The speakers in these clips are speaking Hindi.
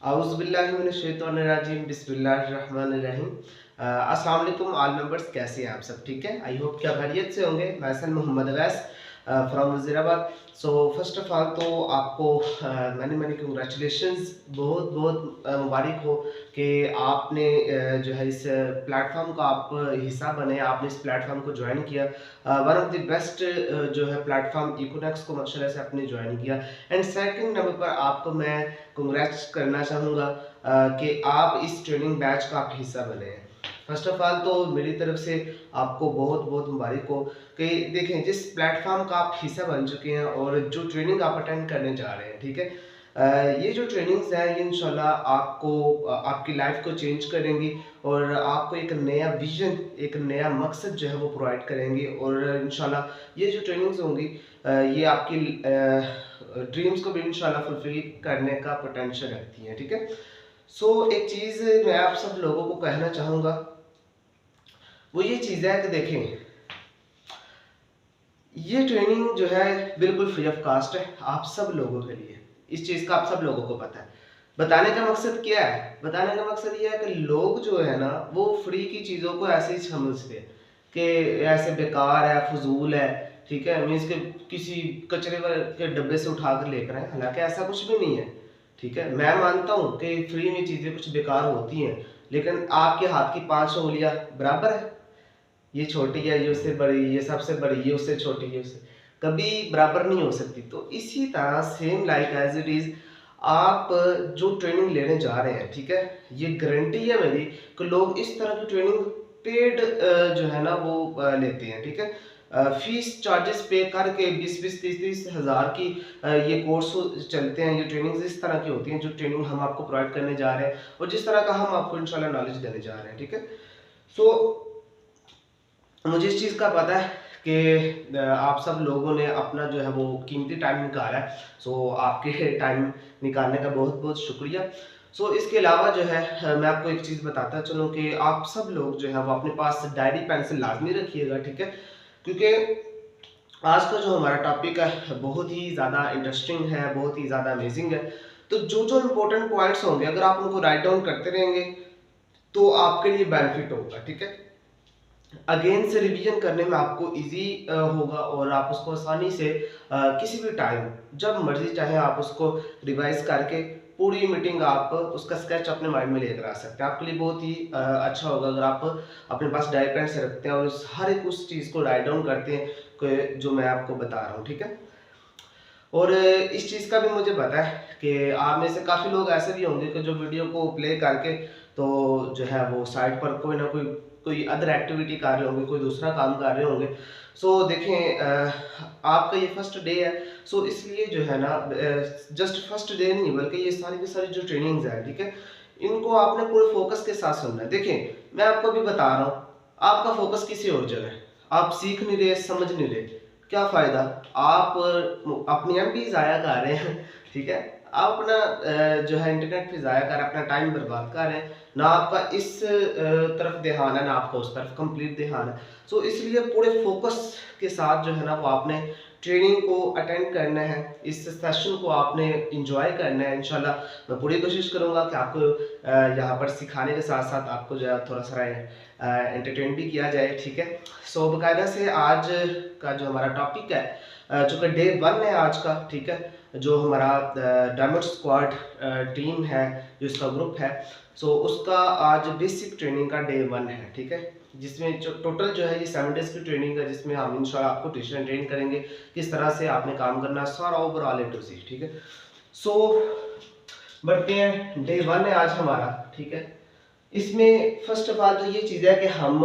आउज़ुबिल्लाहिमिनश्शैतानिर्रजीम बिस्मिल्लाहिर्रहमानिर्रहीम। अस्सलाम वालेकुम ऑल मेंबर्स, कैसे हैं आप सब? ठीक है, आई होप क्या खैरियत से होंगे। मैं Hasan Mohammad Awais from Wazirabad. So first of all तो आपको मैनी मैनी कंग्रेचुलेशंस, बहुत बहुत मुबारक हो कि आपने जो है इस प्लेटफॉर्म का आप हिस्सा बने, आपने इस प्लेटफॉर्म को ज्वाइन किया। वन ऑफ द बेस्ट जो है प्लेटफॉर्म इकोनेक्स को माशाल्लाह से आपने ज्वाइन किया। एंड सेकंड नंबर पर आपको मैं कंग्रेट्स करना चाहूँगा कि आप इस ट्रेनिंग बैच का आप हिस्सा बने हैं। फर्स्ट ऑफ ऑल तो मेरी तरफ से आपको बहुत बहुत मुबारक हो कि देखें जिस प्लेटफॉर्म का आप हिस्सा बन चुके हैं और जो ट्रेनिंग आप अटेंड करने जा रहे हैं, ठीक है। ये जो ट्रेनिंग्स हैं ये इंशाल्लाह आपको आपकी लाइफ को चेंज करेंगी और आपको एक नया विजन, एक नया मकसद जो है वो प्रोवाइड करेंगी। और इंशाल्लाह ये जो ट्रेनिंग्स होंगी ये आपकी ड्रीम्स को भी इंशाल्लाह फुलफिल करने का पोटेंशियल रखती हैं, ठीक है। सो एक चीज़ मैं आप सब लोगों को कहना चाहूँगा, वो ये चीज़ है कि देखें ये ट्रेनिंग जो है बिल्कुल फ्री ऑफ कास्ट है आप सब लोगों के लिए। इस चीज़ का आप सब लोगों को पता है। बताने का मकसद क्या है? बताने का मकसद ये है कि लोग जो है ना वो फ्री की चीज़ों को ऐसे ही समझते हैं कि ऐसे बेकार है, फजूल है, ठीक है। मीन्स के किसी कचरे के डब्बे से उठा कर लेकर आए, हालांकि ऐसा कुछ भी नहीं है, ठीक है। मैं मानता हूँ कि फ्री में चीज़ें कुछ बेकार होती हैं, लेकिन आपके हाथ की 5 उंगलियां बराबर है। ये छोटी है, ये उससे बड़ी, ये सबसे बड़ी, ये उससे छोटी, ये उससे कभी बराबर नहीं हो सकती। तो इसी तरह same like as it is आप जो ट्रेनिंग लेने जा रहे हैं, ठीक है, ये गारंटी है मेरी कि लोग इस तरह की ट्रेनिंग पेड जो है ना वो लेते हैं, ठीक है। फीस चार्जेस पे करके 20-20, 30-30 हज़ार की ये कोर्स चलते हैं। ये ट्रेनिंग्स इस तरह की होती हैं जो ट्रेनिंग हम आपको प्रोवाइड करने जा रहे हैं और जिस तरह का हम आपको इंशाल्लाह नॉलेज देने जा रहे हैं, ठीक है। सो मुझे इस चीज़ का पता है कि आप सब लोगों ने अपना जो है वो कीमती टाइम निकाला है। सो आपके टाइम निकालने का बहुत बहुत शुक्रिया। सो इसके अलावा जो है मैं आपको एक चीज़ बताता चलूँ कि आप सब लोग जो है वो अपने पास डायरी पेंसिल लाजमी रखिएगा, ठीक है। क्योंकि आज का जो हमारा टॉपिक है बहुत ही ज़्यादा इंटरेस्टिंग है, बहुत ही ज़्यादा अमेजिंग है। तो जो जो इम्पोर्टेंट पॉइंट्स होंगे अगर आप उनको राइट डाउन करते रहेंगे तो आपके लिए बेनिफिट होगा, ठीक है। अगेन से रिवीजन करने में आपको इजी होगा और आप उसको आसानी से किसी भी टाइम जब मर्जी चाहे आप उसको रिवाइज करके पूरी मीटिंग आप उसका स्केच अपने माइंड में लेकर आ सकते हैं। आपके लिए बहुत ही अच्छा होगा अगर आप अपने पास डायरी पेन से रखते हैं और हर एक उस चीज़ को राइट डाउन करते हैं जो मैं आपको बता रहा हूँ, ठीक है। और इस चीज़ का भी मुझे पता है कि आप में से काफ़ी लोग ऐसे भी होंगे कि जो वीडियो को प्ले करके तो जो है वो साइड पर कोई ना कोई अदर एक्टिविटी कर रहे होंगे, कोई दूसरा काम कर रहे होंगे। सो देखें आपका ये फर्स्ट डे है, सो इसलिए जो है ना जस्ट फर्स्ट डे नहीं बल्कि ये सारी की सारी जो ट्रेनिंग्स है, ठीक है, इनको आपने पूरे फोकस के साथ सुनना है। देखें मैं आपको भी बता रहा हूँ, आपका फोकस किसी और जगह है, आप सीख नहीं रहे, समझ नहीं रहे, क्या फ़ायदा? आप अपनी एमबी ज़ाया कर रहे हैं, ठीक है। आप अपना जो है इंटरनेट पे ज़ाया कर रहे हैं, अपना टाइम बर्बाद कर रहे हैं। ना आपका इस तरफ ध्यान है, ना आपका उस तरफ कंप्लीट ध्यान है। सो इसलिए पूरे फोकस के साथ जो है ना वो आपने ट्रेनिंग को अटेंड करना है, इस सेशन को आपने इंजॉय करना है। इंशाल्लाह मैं पूरी कोशिश करूँगा कि आपको यहाँ पर सिखाने के साथ साथ आपको जो है थोड़ा सा एंटरटेन भी किया जाए, ठीक है। सो बाकायदा से आज का जो हमारा टॉपिक है चूँकि डे 1 है आज का, ठीक है, जो हमारा डायमंड स्क्वाड टीम है, जो इसका ग्रुप है, सो उसका आज बेसिक ट्रेनिंग का डे 1 है, ठीक है। जिसमें जो टोटल जो है ये 7 डेज़ की ट्रेनिंग है, जिसमें हम इंशाल्लाह आपको टीचर एंड ट्रेन करेंगे किस तरह से आपने काम करना, सारा ओवरऑल ए टू ज़ेड, ठीक है। सो बढ़ते हैं, डे 1 है आज हमारा, ठीक है। इसमें फर्स्ट ऑफ ऑल तो ये चीज़ है कि हम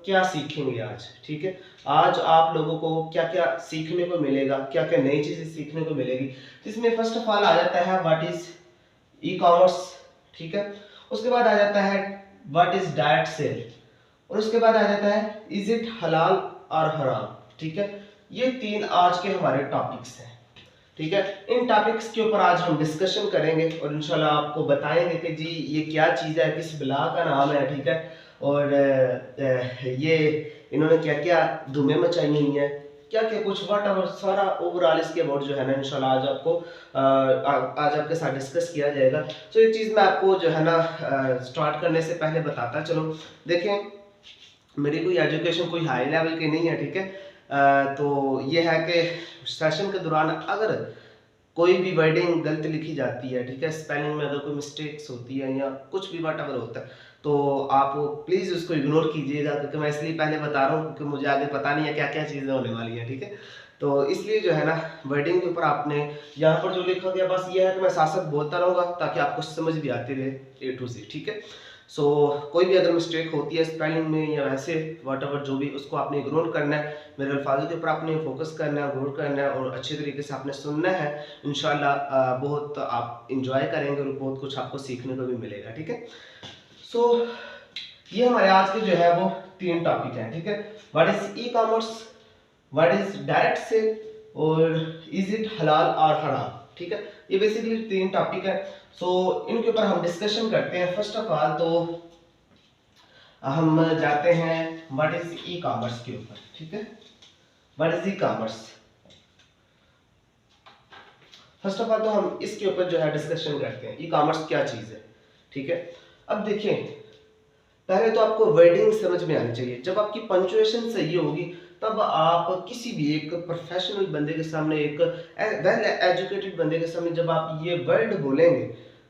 क्या सीखेंगे आज, ठीक है। आज आप लोगों को क्या क्या सीखने को मिलेगा, क्या क्या नई चीज़ें सीखने को मिलेगी। इसमें फर्स्ट ऑफ ऑल आ जाता है व्हाट इज ई कॉमर्स, ठीक है। उसके बाद आ जाता है व्हाट इज डायरेक्ट सेल और उसके बाद आ जाता है इज इट हलाल और हराम, ठीक है। ये 3 आज के हमारे टॉपिक्स हैं, ठीक है। इन टॉपिक्स के ऊपर आज हम डिस्कशन करेंगे और इंशाल्लाह आपको बताएंगे कि जी ये क्या चीज़ है, किस बिला का नाम है, ठीक है। और ये इन्होंने क्या क्या धुएं मचाई हुई हैं, क्या क्या कुछ व्हाट एवर सारा ओवरऑल इसके अबाउट जो है ना इंशाल्लाह आज आपको आज आपके साथ डिस्कस किया जाएगा। तो एक चीज़ मैं आपको जो है ना स्टार्ट करने से पहले बताता चलो। देखें, मेरी कोई एजुकेशन कोई हाई लेवल की नहीं है, ठीक है। तो ये है कि सेशन के दौरान अगर कोई भी वर्डिंग गलत लिखी जाती है, ठीक है, स्पेलिंग में अगर कोई मिस्टेक्स होती है या कुछ भी वट एवर होता है, तो आप प्लीज़ उसको इग्नोर कीजिएगा, क्योंकि मैं इसलिए पहले बता रहा हूँ क्योंकि मुझे आगे पता नहीं है क्या क्या चीज़ें होने वाली हैं, ठीक है। तो इसलिए जो है ना वर्डिंग के ऊपर आपने यहाँ पर जो लिखा गया बस ये है कि मैं साथ साथ बोलता रहूँगा ताकि आपको समझ भी आती रहे A to Z, ठीक है। सो कोई भी अगर मिस्टेक होती है स्पेलिंग में या वैसे वट एवर जो भी, उसको आपने इग्नोर करना है, मेरे अल्फाजों के ऊपर आपने फोकस करना है, गौर करना है और अच्छे तरीके से आपने सुनना है। इंशाल्लाह बहुत आप इंजॉय करेंगे और बहुत कुछ आपको सीखने को भी मिलेगा, ठीक है। सो ये हमारे आज के जो है वो 3 टॉपिक हैं, ठीक है। What is e commerce, what is direct sale और इज इट हलाल और हराम, ठीक है। ये बेसिकली 3 टॉपिक है। सो इनके ऊपर हम डिस्कशन करते हैं। फर्स्ट ऑफ ऑल तो हम जाते हैं व्हाट इज ई कॉमर्स के ऊपर, ठीक है। What is e commerce, first of all तो हम इसके ऊपर जो है डिस्कशन करते हैं, ई कॉमर्स क्या चीज़ है, ठीक है। अब देखिए, पहले तो आपको वर्डिंग समझ में आनी चाहिए। जब आपकी पंचुएशन सही होगी तब आप किसी भी एक प्रोफेशनल बंदे के सामने, एक वेल एजुकेटेड बंदे के सामने जब आप ये वर्ड बोलेंगे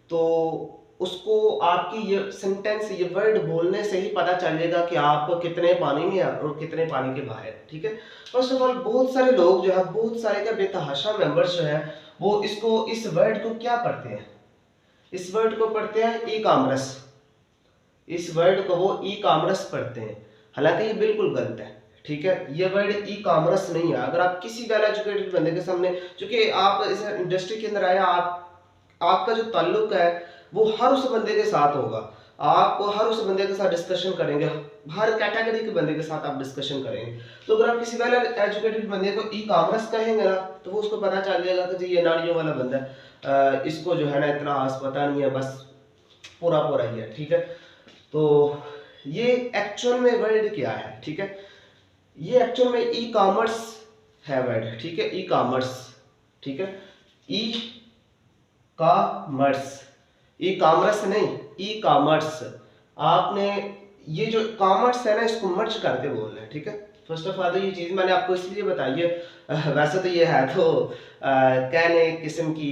तो उसको आपकी ये सेंटेंस, ये वर्ड बोलने से ही पता चलेगा कि आप कितने पानी में हैं और कितने पानी के बाहर, ठीक है। फर्स्ट ऑफ ऑल बहुत सारे लोग जो है, बहुत सारे का बेतहाशा मेंबर्स जो है वो इसको, इस वर्ड को क्या पढ़ते हैं, इस वर्ड को पढ़ते हैं ई कॉमर्स। इस वर्ड को वो ई कॉमर्स पढ़ते हैं, हालांकि ये बिल्कुल गलत है, ठीक है। ये वर्ड ई कॉमर्स नहीं है। अगर आप किसी वेल एजुकेटेड बंदे के सामने, क्योंकि आप इस इंडस्ट्री के अंदर आए, आपका जो ताल्लुक है वो हर उस बंदे के साथ होगा, आप हर उस बंदे के साथ डिस्कशन करेंगे, हर कैटेगरी के बंदे के साथ आप डिस्कशन करेंगे। तो अगर आप किसी वेल एजुकेटेड बंदे को ई कॉमर्स कहेंगे ना तो वो उसको पता चल जाएगा कि जी ये नाड़ियों वाला बंदा है, इसको जो है ना इतना खास पता नहीं है, बस पूरा पूरा ही है, ठीक है। तो ये एक्चुअल में वर्ड क्या है, ठीक है। ये एक्चुअल में ई कॉमर्स है वर्ड, ठीक है। ई कॉमर्स, ठीक है। ई कॉमर्स, ई कॉमर्स नहीं, ई कॉमर्स। आपने ये जो कॉमर्स है ना इसको मर्ज करके बोलना है, ठीक है। फर्स्ट ऑफ ऑल तो ये चीज़ मैंने आपको इसलिए बताई है, वैसे तो ये है तो कहने किस्म की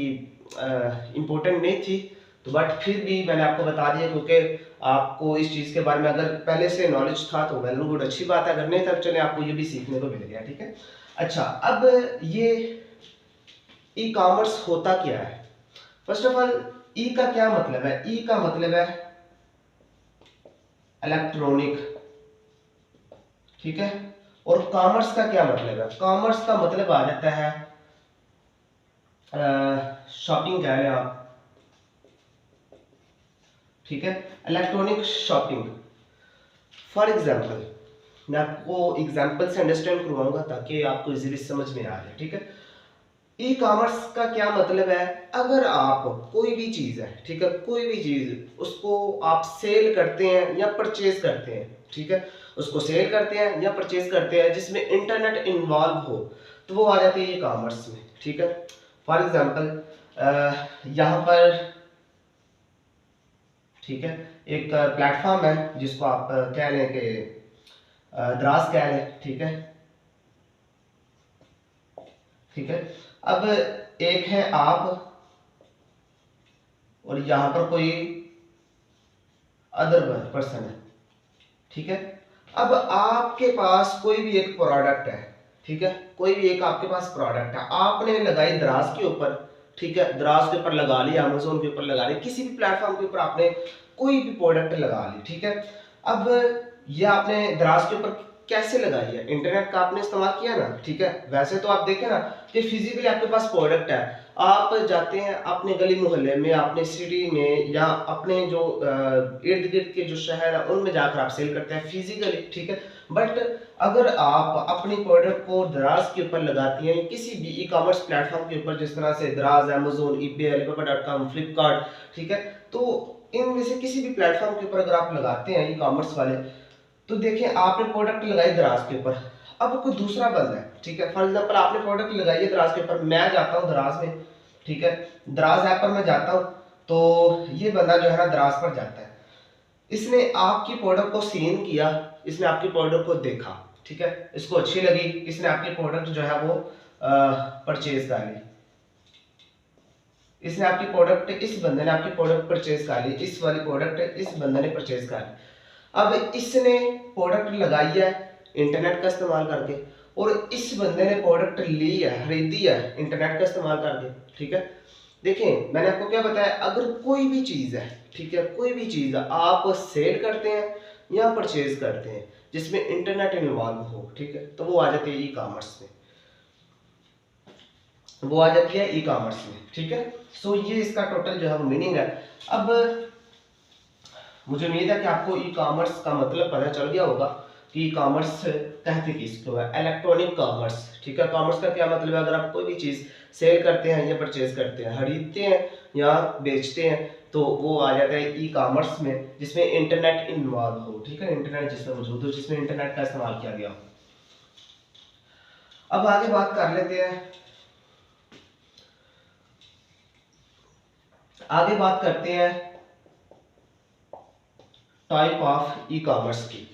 इम्पोर्टेंट नहीं थी, तो बट फिर भी मैंने आपको बता दिया क्योंकि आपको इस चीज़ के बारे में अगर पहले से नॉलेज था तो वेल गुड, अच्छी बात है। अगर नहीं था चले आपको ये भी सीखने को मिल गया, ठीक है। अच्छा, अब ये ई कॉमर्स होता क्या है। फर्स्ट ऑफ ऑल ई का क्या मतलब है, ई का मतलब है इलेक्ट्रॉनिक, ठीक है। और कॉमर्स का क्या मतलब है, कॉमर्स का मतलब आ जाता है शॉपिंग कह रहे हैं आप, ठीक है, इलेक्ट्रॉनिक शॉपिंग। फॉर एग्जाम्पल मैं आपको एग्जाम्पल से अंडरस्टैंड करवाऊंगा ताकि आपको इजीली समझ में आ जाए, ठीक है। ई कॉमर्स का क्या मतलब है, अगर आप कोई भी चीज़ है, ठीक है, कोई भी चीज़ उसको आप सेल करते हैं या परचेज करते हैं, ठीक है, उसको सेल करते हैं या परचेज करते हैं जिसमें इंटरनेट इन्वॉल्व हो तो वो आ जाती है ई कॉमर्स में, ठीक है। फॉर एग्जाम्पल यहाँ पर, ठीक है, एक प्लेटफॉर्म है जिसको आप कह लें कि द्रास कह लें, ठीक है, ठीक है। अब एक है आप और यहाँ पर कोई अदर पर्सन है, ठीक है। अब आपके पास कोई भी एक प्रोडक्ट है, ठीक है, कोई भी एक आपके पास प्रोडक्ट है, आपने लगाई दराज के ऊपर, ठीक है, दराज के ऊपर लगा लिया, अमेज़न के ऊपर लगा लिया, किसी भी प्लेटफॉर्म के ऊपर आपने कोई भी प्रोडक्ट लगा ली, ठीक है। अब ये आपने दराज के ऊपर कैसे लगाई है, इंटरनेट का आपने इस्तेमाल किया ना, ठीक है। वैसे तो आप देखें ना कि फिजिकली आपके पास प्रोडक्ट है, आप जाते हैं अपने गली मोहल्ले में, अपने सिटी में या अपने जो इर्द गिर्द के जो शहर है उनमें जाकर आप सेल करते हैं फिजिकली, ठीक है। बट अगर आप अपनी प्रोडक्ट को दराज के ऊपर लगाती हैं किसी भी ई कॉमर्स प्लेटफॉर्म के ऊपर, जिस तरह से दराज, अमेज़न, ईबे, alibaba.com, फ्लिपकार्ट, ठीक है, तो इनमें से किसी भी प्लेटफॉर्म के ऊपर अगर आप लगाते हैं ई कॉमर्स वाले, तो देखिए आपने प्रोडक्ट लगाई दराज के ऊपर, अब कोई दूसरा बंदा है ठीक है। फॉर एग्जांपल आपने प्रोडक्ट लगाई है दराज के ऊपर, मैं जाता हूँ दराज में, ठीक है, दराज ऐप पर मैं जाता हूँ, तो ये बंदा जो है ना दराज पर जाता है, इसने आपकी प्रोडक्ट को सीन किया, इसने आपकी प्रोडक्ट को देखा, ठीक है, इसको अच्छी लगी, इसने आपकी प्रोडक्ट जो है वो परचेज कर ली, इसने आपकी प्रोडक्ट, इस बंदे ने आपकी प्रोडक्ट परचेज कर ली, इस वाली प्रोडक्ट इस बंदे ने परचेज कर ली। अब इसने प्रोडक्ट लगाई है इंटरनेट का इस्तेमाल करके, और इस बंदे ने प्रोडक्ट ली है, खरीदी है इंटरनेट का इस्तेमाल करके, ठीक है। देखें मैंने आपको क्या बताया, अगर कोई भी चीज़ है, ठीक है, कोई भी चीज़ आप सेल करते हैं या परचेज करते हैं जिसमें इंटरनेट इन्वॉल्व हो, ठीक है, तो वो आ जाती है ई कॉमर्स में, वो आ जाती है ई कॉमर्स में, ठीक है। सो ये इसका टोटल जो है मीनिंग है। अब मुझे उम्मीद है कि आपको ई कॉमर्स का मतलब पता चल गया होगा कि ई कॉमर्स कहते किसको है, इलेक्ट्रॉनिक कॉमर्स, ठीक है। कॉमर्स का क्या मतलब है, अगर आप कोई भी चीज़ सेल करते हैं या परचेज करते हैं, खरीदते हैं या बेचते हैं, तो वो आ जाता है ई कॉमर्स में, जिसमें इंटरनेट इन्वॉल्व हो, ठीक है, इंटरनेट जिसमें मौजूद हो, जिसमें इंटरनेट का इस्तेमाल किया गया हो। अब आगे बात कर लेते हैं, आगे बात करते हैं टाइप ऑफ ई कॉमर्स की।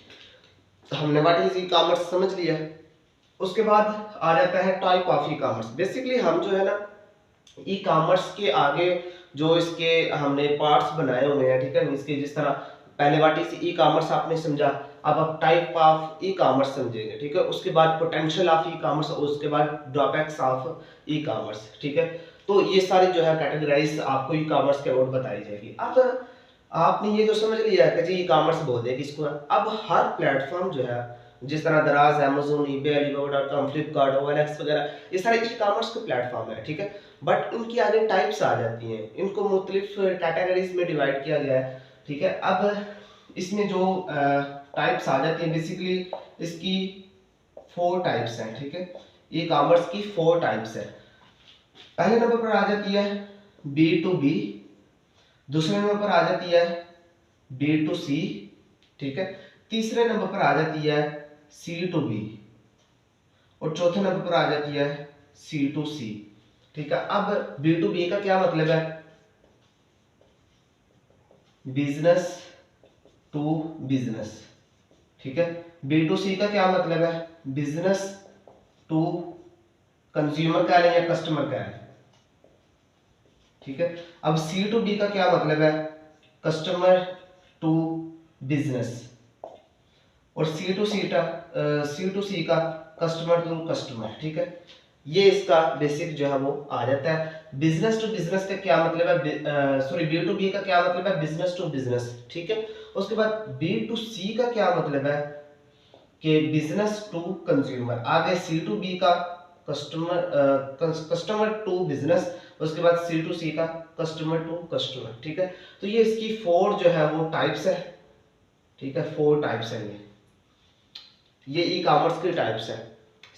हमने व्हाट इज ई कॉमर्स समझ लिया, उसके बाद आ जाता है type of e commerce. Basically हम जो है ना ई कॉमर्स के आगे जो इसके हमने पार्ट्स बनाए हुए हैं, ठीक है, इसके जिस तरह पहले व्हाट इज ई कॉमर्स आपने समझा, अब आप टाइप ऑफ ई कॉमर्स समझेंगे, ठीक है, उसके बाद पोटेंशियल ऑफ ई कॉमर्स, उसके बाद ड्रॉबैक्स ऑफ ई कॉमर्स, ठीक है। तो ये सारी जो है कैटेगराइज आपको ई कॉमर्स के अबाउट बताई जाएगी। अब आपने ये जो समझ लिया है कि जी ई कॉमर्स बोलते हैं किसको है, अब हर प्लेटफॉर्म जो है जिस तरह दराज, Amazon, eBay, alibaba.com, Flipkart, OLX वगैरह, ये सारे ई कॉमर्स के प्लेटफॉर्म है, ठीक है। बट इनकी आगे टाइप्स आ जाती हैं, इनको मुख्तलिफ कैटेगरीज में डिवाइड किया गया है, ठीक है। अब इसमें जो टाइप्स आ जाती हैं, बेसिकली इसकी 4 टाइप्स हैं, ठीक है, ई कॉमर्स की 4 टाइप्स है। पहले नंबर पर आ जाती है B2B, दूसरे नंबर पर आ जाती है B2C, ठीक है, तीसरे नंबर पर आ जाती है C2B, और चौथे नंबर पर आ जाती है C2C, ठीक है। अब B2B का क्या मतलब है, बिजनेस टू बिजनेस, ठीक है। B2C का क्या मतलब है, बिजनेस टू कंज्यूमर कह लें या कस्टमर कह लें, ठीक है। अब C2B का क्या मतलब है, कस्टमर टू बिजनेस, और C2C का कस्टमर टू कस्टमर, ठीक है। ये इसका बेसिक जो है वो आ जाता है। बिजनेस टू बिजनेस का क्या मतलब है, सॉरी B2B का क्या मतलब है, बिजनेस टू बिजनेस, ठीक है। उसके बाद B2C का क्या मतलब है कि बिजनेस टू कंज्यूमर, आगे C2B का कस्टमर टू बिजनेस, उसके बाद C2C का कस्टमर टू कस्टमर, ठीक है। तो ये इसकी 4 जो है वो टाइप्स है, ठीक है, 4 टाइप्स है ये ई कॉमर्स की टाइप्स है,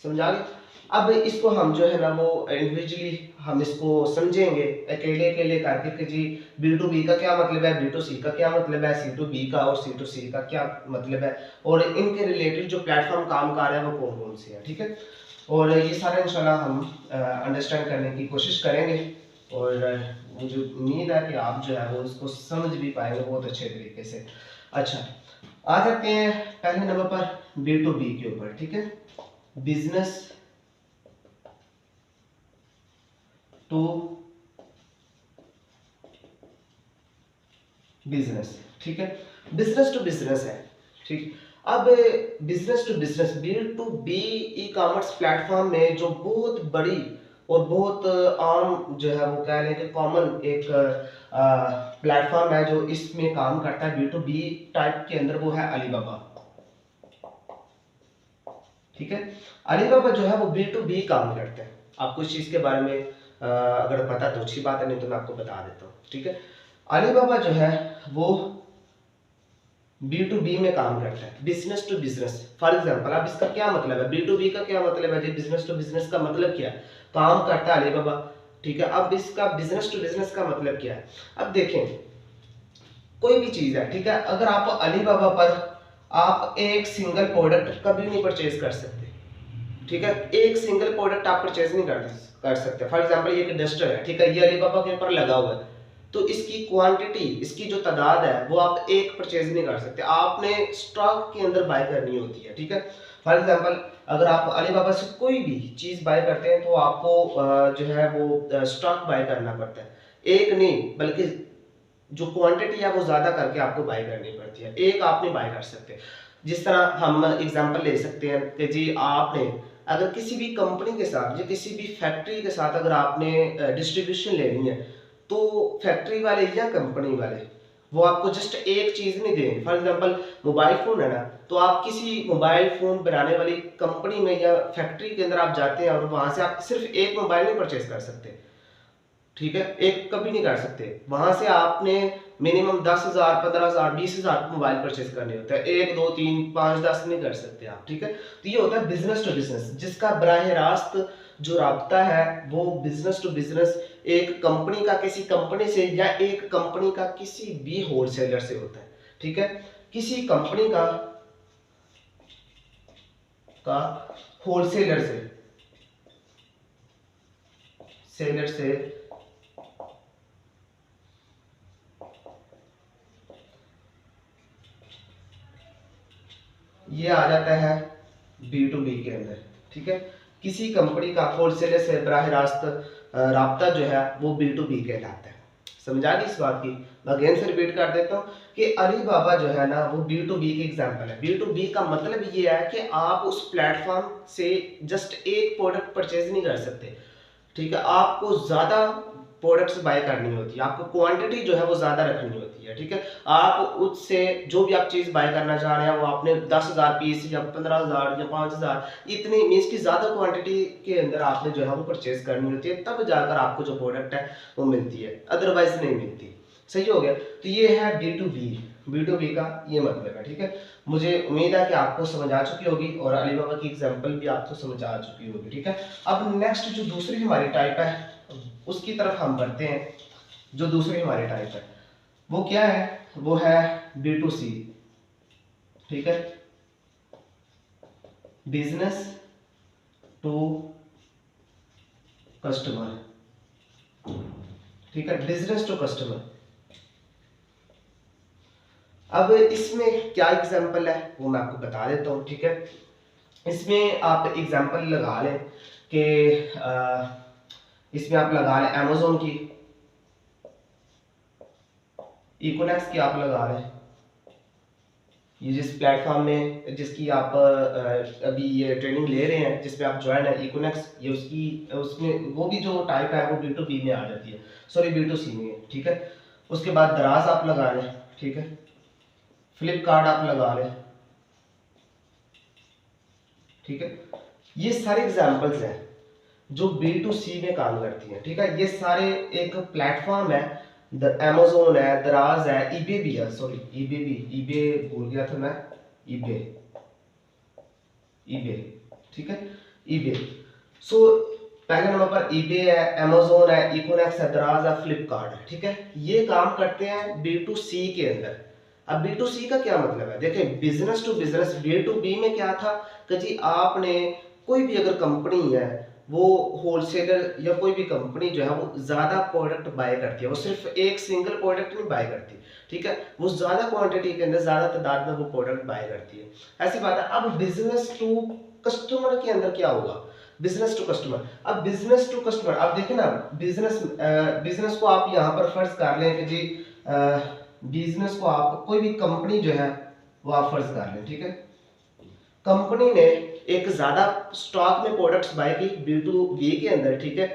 समझा गए। अब इसको हम जो है ना वो इंडिविजुअली हम इसको समझेंगे अकेले अकेले करके कि जी B2B का क्या मतलब है, B2C का क्या मतलब है, C2B का और C2C का क्या मतलब है, और इनके रिलेटेड जो प्लेटफॉर्म काम कर रहे हैं वो कौन कौन से हैं, ठीक है। और ये सारा इंशाल्लाह हम अंडरस्टैंड करने की कोशिश करेंगे, और मुझे उम्मीद है कि आप जो है वो इसको समझ भी पाएंगे बहुत अच्छे तरीके से। अच्छा, आ जाते हैं पहले नंबर पर B2B के ऊपर, ठीक है, बिजनेस टू बिजनेस, ठीक है, बिजनेस टू बिजनेस है, ठीक। अब business to business B2B e commerce platform में जो बहुत बड़ी और बहुत आम जो है वो कह लें कि कॉमन एक प्लेटफॉर्म है जो इसमें काम करता है B2B टाइप के अंदर, वो है अलीबाबा, ठीक है। अलीबाबा जो है वो B2B काम करता है। आपको इस चीज के बारे में अगर पता तो अच्छी बात है, नहीं तो मैं आपको बता देता हूँ, ठीक है। अलीबाबा जो है वो B2B में काम करता है, business to business. For example, अब इसका क्या मतलब है, B2B का क्या मतलब है, बिजनेस टू बिजनेस का मतलब क्या है, काम करता है अलीबाबा, ठीक है। अब इसका बिजनेस टू बिजनेस का मतलब क्या है, अब देखें कोई भी चीज है, ठीक है, अगर आप अलीबाबा पर आप एक सिंगल प्रोडक्ट कभी नहीं परचेज कर सकते, ठीक है, एक सिंगल प्रोडक्ट आप परचेज नहीं कर सकते। फॉर एग्जांपल ये एक डस्टर है, ठीक है, ये अलीबाबा के ऊपर लगा हुआ है, तो इसकी क्वांटिटी, इसकी जो तादाद है वो आप एक परचेज नहीं कर सकते, आपने स्टॉक के अंदर बाय करनी होती है। ठीक है, फॉर एग्जांपल अगर आप अलीबाबा से कोई भी चीज़ बाय करते हैं तो आपको जो है वो स्टॉक बाय करना पड़ता है, एक नहीं बल्कि जो क्वांटिटी है वो ज़्यादा करके आपको बाय करनी पड़ती है, एक आप नहीं बाय कर सकते। जिस तरह हम एग्जांपल ले सकते हैं कि जी आपने अगर किसी भी कंपनी के साथ या किसी भी फैक्ट्री के साथ अगर आपने डिस्ट्रीब्यूशन लेनी है, तो फैक्ट्री वाले या कंपनी वाले वो आपको जस्ट एक चीज़ नहीं देंगे। फॉर एग्जांपल मोबाइल फ़ोन है ना, तो आप किसी मोबाइल फ़ोन बनाने वाली कंपनी में या फैक्ट्री के अंदर आप जाते हैं और वहाँ से आप सिर्फ एक मोबाइल नहीं परचेज कर सकते। ठीक है, एक कभी नहीं कर सकते, वहां से आपने मिनिमम 10,000 15,000 20,000 मोबाइल परचेज करने होते हैं, 1 2 3 5 10 नहीं कर सकते आप। ठीक है, तो ये होता है बिजनेस टू बिजनेस, जिसका बराह रास्त जो राब्ता है वो बिजनेस टू बिजनेस एक कंपनी का किसी कंपनी से या एक कंपनी का किसी भी होलसेलर से होता है। ठीक है, किसी कंपनी का होलसेलर से सेलर से ये आ जाता है B2B के अंदर। ठीक है, किसी कंपनी का होलसेलर से बराह रास्त राब्ता जो है वो B2B कहलाता है। समझा नहीं इस बात की? मैं अगेन से रिपीट कर देता हूँ कि अलीबाबा जो है ना वो B2B की एग्जांपल है। B2B का मतलब ये है कि आप उस प्लेटफॉर्म से जस्ट एक प्रोडक्ट परचेज नहीं कर सकते। ठीक है, आपको ज़्यादा प्रोडक्ट्स बाय करनी होती है, आपको क्वांटिटी जो है वो ज़्यादा रखनी होती है। ठीक है, आप उससे जो भी आप चीज़ बाय करना चाह रहे हैं वो आपने 10,000 पीस या 15,000 या 5,000 इतनी मीन्स की ज़्यादा क्वांटिटी के अंदर आपने जो है वो परचेज करनी होती है, तब जाकर आपको जो प्रोडक्ट है वो मिलती है, अदरवाइज नहीं मिलती। सही हो गया, तो ये है B2B का ये मतलब है। ठीक है, मुझे उम्मीद है कि आपको समझ आ चुकी होगी और अलीबाबा की एग्जांपल भी आपको समझ आ चुकी होगी। ठीक है, अब नेक्स्ट जो दूसरी हमारी टाइप है उसकी तरफ हम बढ़ते हैं। जो दूसरी हमारी टाइप है वो क्या है, वो है B2C। ठीक है, बिजनेस टू कस्टमर। ठीक है, बिजनेस टू कस्टमर। अब इसमें क्या एग्जांपल है वो मैं आपको बता देता हूँ। ठीक है, इसमें आप एग्जांपल लगा लें कि इसमें आप लगा लें अमेज़न की, इकोनेक्स की आप लगा लें, ये जिस प्लेटफॉर्म में जिसकी आप अभी ये ट्रेनिंग ले रहे हैं जिसमें आप ज्वाइन है इकोनेक्स, ये उसकी उसमें वो भी जो टाइप है वो B2B में आ जाती है, सॉरी B2C में है। ठीक है, उसके बाद दराज आप लगा लें। ठीक है, फ्लिपकार्ट आप लगा लें। ठीक है, ये सारे एग्जांपल्स हैं जो B2C में काम करती हैं। ठीक है, ये सारे एक प्लेटफॉर्म है, अमेज़न है, दराज है, ईबे भी है, सॉरी ईबे भी, ईबे भूल गया था मैं, ईबे ईबे ठीक है, ईबे। सो पहले नंबर पर ईबे है, अमेज़न है, इकोनेक्स है, दराज है, फ्लिपकार्ट है। ठीक है, ये काम करते हैं B2C के अंदर। अब B2C का क्या मतलब है, देखिए बिजनेस टू बिजनेस B2B में क्या था कि जी आपने कोई भी अगर कंपनी है वो होलसेलर या कोई भी कंपनी जो है वो ज़्यादा प्रोडक्ट बाय करती है, वो सिर्फ एक सिंगल प्रोडक्ट नहीं बाय करती। ठीक है, वो ज़्यादा क्वांटिटी के अंदर ज़्यादा तादाद में वो प्रोडक्ट बाय करती है, ऐसी बात है। अब बिजनेस टू कस्टमर के अंदर क्या होगा, बिजनेस टू कस्टमर। अब बिजनेस टू कस्टमर अब देखें ना, बिजनेस को आप यहाँ पर फर्ज कर लें कि जी बिजनेस को आप कोई भी कंपनी जो है वो आप फर्ज कर लें। ठीक है, कंपनी ने एक ज्यादा स्टॉक में प्रोडक्ट्स बाय की B2B के अंदर। ठीक है,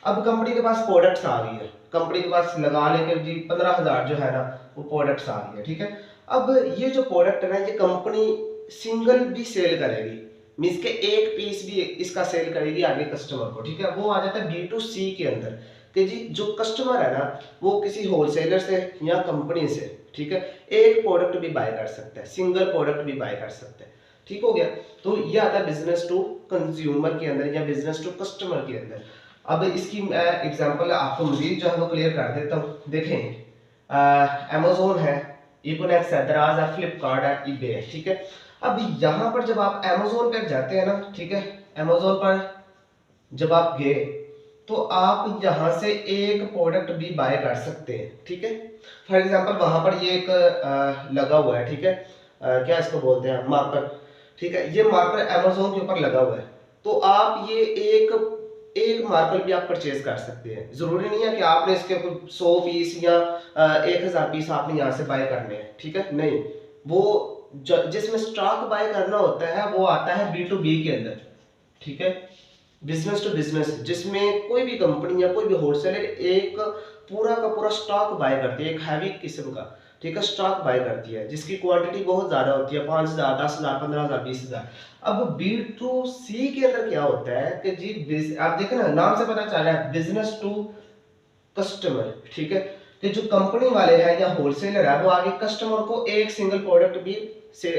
अब कंपनी के पास प्रोडक्ट्स आ गई है, कंपनी के पास लगा लेकर जी 15,000 जो है ना वो प्रोडक्ट्स आ गई है। ठीक है, अब ये जो प्रोडक्ट है ना ये कंपनी सिंगल भी सेल करेगी, मीन्स के एक पीस भी इसका सेल करेगी आगे कस्टमर को। ठीक है, वो आ जाता है B2C के अंदर कि जी जो कस्टमर है ना वो किसी होलसेलर से या कंपनी से, ठीक है, एक प्रोडक्ट भी बाय कर सकता है, सिंगल प्रोडक्ट भी बाय कर सकता है। ठीक हो गया, तो ये आता है बिजनेस टू कंज्यूमर के अंदर या बिजनेस टू कस्टमर के अंदर। अब इसकी मैं एग्जांपल आपको मजीद जो है वो क्लियर कर देता हूँ। देखें अमेज़न है, इकोनेक्स है, दराज है, फ्लिपकार्ट है, ईबे है। ठीक है, अब यहाँ पर जब आप अमेज़न पर जाते हैं ना, ठीक है, अमेजोन पर जब आप गए तो आप यहाँ से एक प्रोडक्ट भी बाय कर सकते हैं, ठीक है। फॉर एग्जांपल वहां पर ये एक लगा हुआ है, ठीक है, क्या इसको बोलते हैं, मार्कर, ठीक है। ये मार्कर अमेजोन के ऊपर लगा हुआ है, तो आप ये एक एक मार्कर भी आप परचेज कर सकते हैं। जरूरी नहीं है कि आपने इसके 100 पीस या 1000 पीस आपने यहाँ से बाय करने हैं, ठीक है, नहीं। वो जिसमें स्टॉक बाय करना होता है वो आता है B2B के अंदर, ठीक है, बिजनेस टू बिजनेस, जिसमें कोई भी कंपनी या कोई भी होलसेलर एक पूरा का पूरा स्टॉक बाय करती है, एक हैवी किस्म का, ठीक है, स्टॉक बाय करती है जिसकी क्वांटिटी बहुत ज्यादा होती है, 5000, 10,000, 15,000, 20,000। अब B2C के अंदर क्या होता है कि जी आप देखें ना, नाम से पता चल रहा है बिजनेस टू कस्टमर, ठीक है, कि जो कंपनी वाले हैं या होलसेलर है वो आगे कस्टमर को एक सिंगल प्रोडक्ट भी से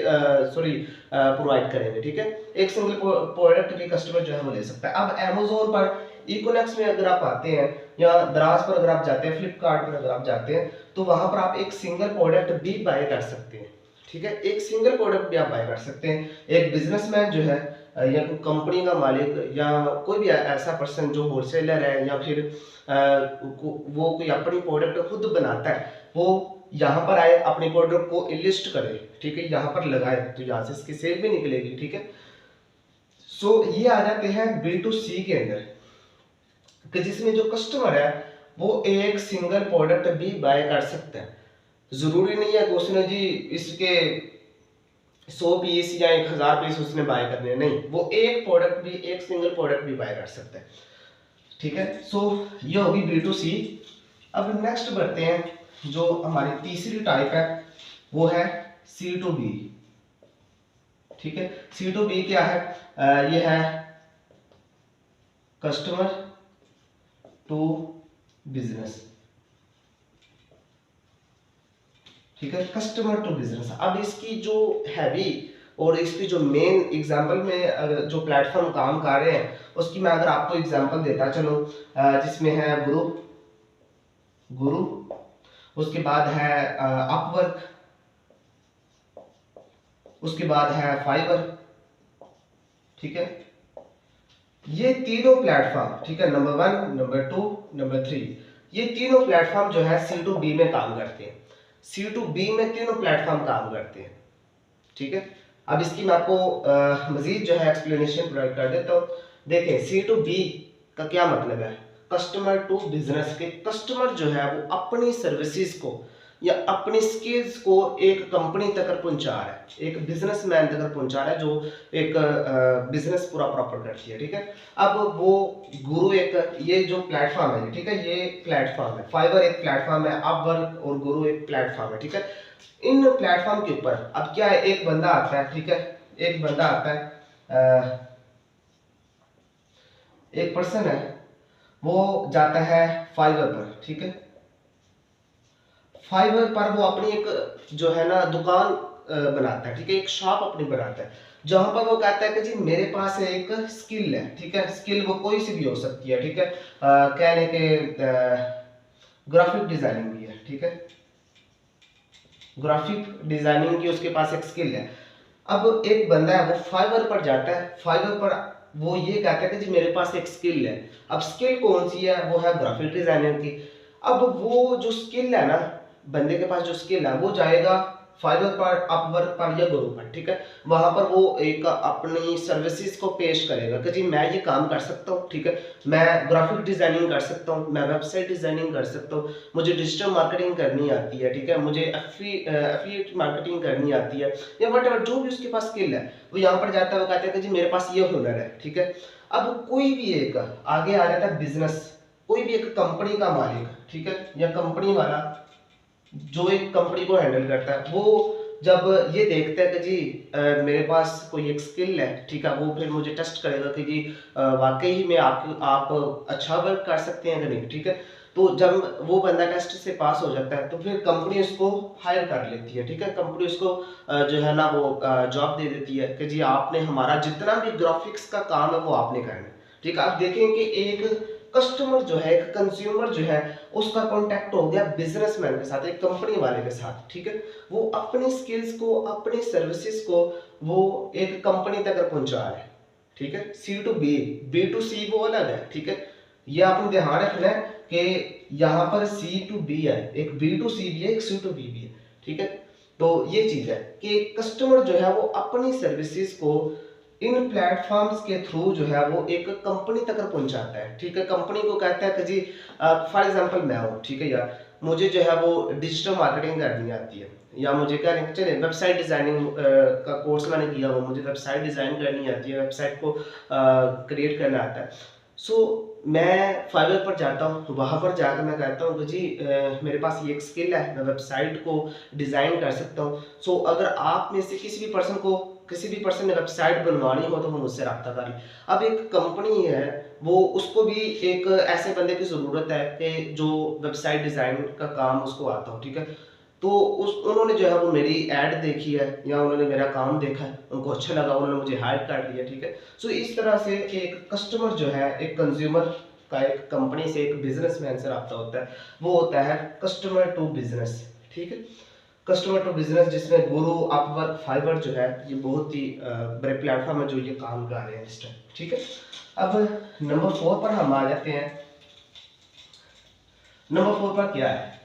प्रोवाइड करेंगे, ठीक है, एक सिंगल प्रोडक्ट भी कस्टमर जो है वो ले सकता है। अब अमेजोन पर इकोनेक्स में अगर आप आते हैं या दराज पर अगर आप जाते हैं, फ्लिपकार्ट पर अगर आप जाते हैं, तो वहां पर आप एक सिंगल प्रोडक्ट भी बाय कर सकते हैं, ठीक है, एक सिंगल प्रोडक्ट भी आप बाय कर सकते हैं। एक बिजनेसमैन जो है या कोई कंपनी का मालिक या कोई भी ऐसा पर्सन जो होलसेलर है या फिर वो कोई अपनी प्रोडक्ट खुद बनाता है, वो यहाँ पर आए, अपने प्रोडक्ट को लिस्ट करे, ठीक है, यहाँ पर लगाए, तो यहाँ से इसकी सेल भी निकलेगी, ठीक है। सो ये आ जाते हैं B2C के अंदर, कि जिसमें जो कस्टमर है वो एक सिंगल प्रोडक्ट भी बाय कर सकता है। जरूरी नहीं है कि उसने जी इसके 100 पीस या 1000 पीस उसने बाय करने हैं, नहीं, वो एक प्रोडक्ट भी, एक सिंगल प्रोडक्ट भी बाय कर सकता है, ठीक है। सो ये होगी B2C। अब नेक्स्ट बढ़ते हैं, जो हमारी तीसरी टाइप है वो है C2B, ठीक है। C2B क्या है? ये है कस्टमर टू बिजनेस, ठीक है, कस्टमर टू बिजनेस। अब इसकी जो हैवी और इसकी जो मेन एग्जांपल में जो प्लेटफॉर्म काम कर रहे हैं उसकी मैं अगर आपको एग्जांपल देता चलो, जिसमें है गुरु, उसके बाद है अपवर्क, उसके बाद है फाइवर, ठीक है। ये तीनों प्लेटफॉर्म, ठीक है, नंबर 1, नंबर 2, नंबर 3, ये तीनों प्लेटफॉर्म जो है C2B में काम करते हैं। C2B में तीनों प्लेटफॉर्म काम करते हैं, ठीक है। अब इसकी मैं आपको मजीद जो है एक्सप्लेनेशन प्रोवाइड कर देता हूँ। देखें, C2B का क्या मतलब है? कस्टमर टू बिजनेस के कस्टमर जो है वो अपनी सर्विसेज को या अपनी स्किल्स को एक कंपनी तक पहुंचा रहा है, एक बिजनेसमैन तक पहुंचा रहा है जो एक बिजनेस पूरा प्रॉपर करती है, ठीक है। अब वो गुरु एक, ये जो प्लेटफॉर्म है, ठीक है, ये प्लेटफॉर्म है, फाइवर एक प्लेटफॉर्म है, अपवर्क और गुरु एक प्लेटफॉर्म है, ठीक है। इन प्लेटफॉर्म के ऊपर अब क्या है, एक बंदा आता है, ठीक है, एक बंदा आता है, एक पर्सन है, वो जाता है फाइवर पर, ठीक है। फाइवर पर वो अपनी एक जो है ना दुकान बनाता है, ठीक है, एक शॉप अपनी बनाता है, जहां पर वो कहता है कि जी मेरे पास एक स्किल है, ठीक है, स्किल वो कोई सी भी हो सकती है, ठीक है, कहने के ग्राफिक डिजाइनिंग की है, ठीक है, ग्राफिक डिजाइनिंग की उसके पास एक स्किल है। अब एक बंदा है वो फाइवर पर जाता है, फाइवर पर वो ये कहता है कि जी मेरे पास एक स्किल है। अब स्किल कौन सी है? वो है ग्राफिक डिजाइनर की। अब वो जो स्किल है ना, बंदे के पास जो स्किल है वो जाएगा फाइवर पर, अपवर्क पर या गुरु पर, ठीक है। वहां पर वो एक अपनी सर्विसेज को पेश करेगा कि जी मैं ये काम कर सकता हूँ, ठीक है, मैं ग्राफिक डिजाइनिंग कर सकता हूँ, मैं वेबसाइट डिजाइनिंग कर सकता हूँ, मुझे डिजिटल मार्केटिंग करनी आती है, ठीक है, मुझे एफिलिएट मार्केटिंग करनी आती है, या वट जो भी उसके पास स्किल है वो यहाँ पर जाता है, वो कहता है कि जी मेरे पास ये हुनर है, ठीक है। अब कोई भी एक आगे आ जाता है बिजनेस, कोई भी एक कंपनी का मालिक, ठीक है, या कंपनी वाला जो एक कंपनी को हैंडल करता है, वो जब ये देखता है कि जी मेरे पास कोई एक स्किल है, ठीक है, वो फिर मुझे टेस्ट करेगा कि जी वाकई ही में आप अच्छा वर्क कर सकते हैं कि नहीं, ठीक है। तो जब वो बंदा टेस्ट से पास हो जाता है तो फिर कंपनी उसको हायर कर लेती है, ठीक है, कंपनी उसको जो है ना वो जॉब दे देती है कि जी आपने हमारा जितना भी ग्राफिक्स का काम है वो आपने करना है, ठीक है। आप देखें कि एक कस्टमर जो है, एक कंज्यूमर जो है, उसका कांटेक्ट हो गया बिजनेसमैन के साथ, एक कंपनी वाले के साथ, ठीक है। वो अपनी स्किल्स को, अपनी सर्विसेज को वो एक कंपनी तक पहुंचा रहा है, ठीक है। सी टू बी, बी टू सी वो अलग है, ठीक है। ये आपने ध्यान रखना है कि यहाँ पर सी टू बी है, एक बी टू सी भी है, एक सी टू बी भी है, ठीक है। तो ये चीज है कि कस्टमर जो है वो अपनी सर्विसेज को इन प्लेटफॉर्म्स के थ्रू जो है वो एक कंपनी तक पहुंचाता है, ठीक है। कंपनी को कहता है कि जी फॉर एग्जांपल मैं हूँ, ठीक है यार, मुझे जो है वो डिजिटल मार्केटिंग करनी आती है, या मुझे कह रहे हैं चले वेबसाइट डिजाइनिंग का कोर्स मैंने किया हुआ, मुझे वेबसाइट डिजाइन करनी आती है, वेबसाइट को क्रिएट करना आता है। सो मैं फाइवर पर जाता हूँ, वहाँ पर जाकर मैं कहता हूँ कि जी मेरे पास ये एक स्किल है, मैं वेबसाइट को डिज़ाइन कर सकता हूँ। सो अगर आप में से किसी भी पर्सन ने वेबसाइट बनवानी हो तो वो मुझसे रब्ता कर ले। अब एक कंपनी है, वो उसको भी एक ऐसे बंदे की ज़रूरत है कि जो वेबसाइट डिज़ाइन का काम उसको आता हो, ठीक है। तो उन्होंने जो है वो मेरी ऐड देखी है या उन्होंने मेरा काम देखा है, उनको अच्छा लगा, उन्होंने मुझे हायर कर लिया, ठीक है। सो इस तरह से एक कस्टमर जो है, एक कंज्यूमर का एक कंपनी से, एक बिजनेसमैन से रब्ता होता है, वो होता है कस्टमर टू बिजनेस, ठीक है। कस्टमर टू बिजनेस, जिसमें गुरु, अपवर्क, फाइवर जो है ये बहुत ही बड़े प्लेटफॉर्म है जो ये काम कर रहे हैं इस टाइम, ठीक है। अब नंबर 4 पर हम आ जाते हैं। नंबर 4 पर क्या है,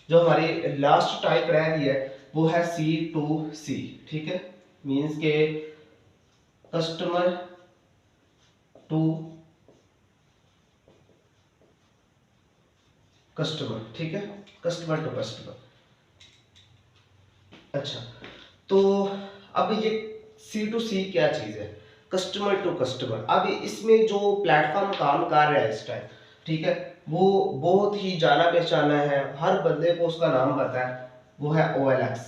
जो हमारी लास्ट टाइप रह रही है वो है सी टू सी, ठीक है। मीन्स के कस्टमर टू कस्टमर, ठीक है, कस्टमर टू कस्टमर। अच्छा, तो अब ये सी टू सी क्या चीज है, कस्टमर टू कस्टमर। अब इसमें जो प्लेटफॉर्म काम कर रहा है इस टाइम, ठीक है, वो बहुत ही जाना पहचाना है, हर बंदे को उसका नाम पता है, वो है OLX,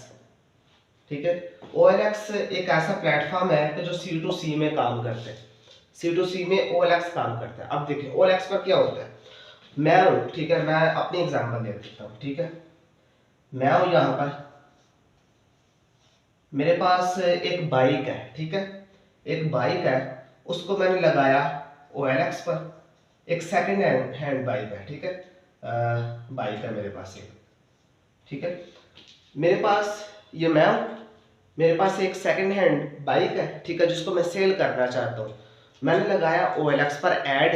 ठीक है। OLX एक ऐसा प्लेटफॉर्म है कि जो सी टू सी में काम करते हैं, सी टू सी में OLX काम करता है। अब देखिए OLX पर क्या होता है, मैं हूँ, ठीक है, मैं अपनी एग्जांपल दे देता हूँ, ठीक है। मैं हूँ यहाँ पर, मेरे पास एक बाइक है, ठीक है, एक बाइक है, उसको मैंने लगाया OLX पर, एक सेकंड हैंड बाइक है, ठीक है, बाइक है मेरे पास एक, ठीक है। मेरे पास ये मैं हूँ, मेरे पास एक सेकंड हैंड बाइक है, ठीक है, जिसको मैं सेल करना चाहता हूँ। मैंने लगाया OLX पर ऐड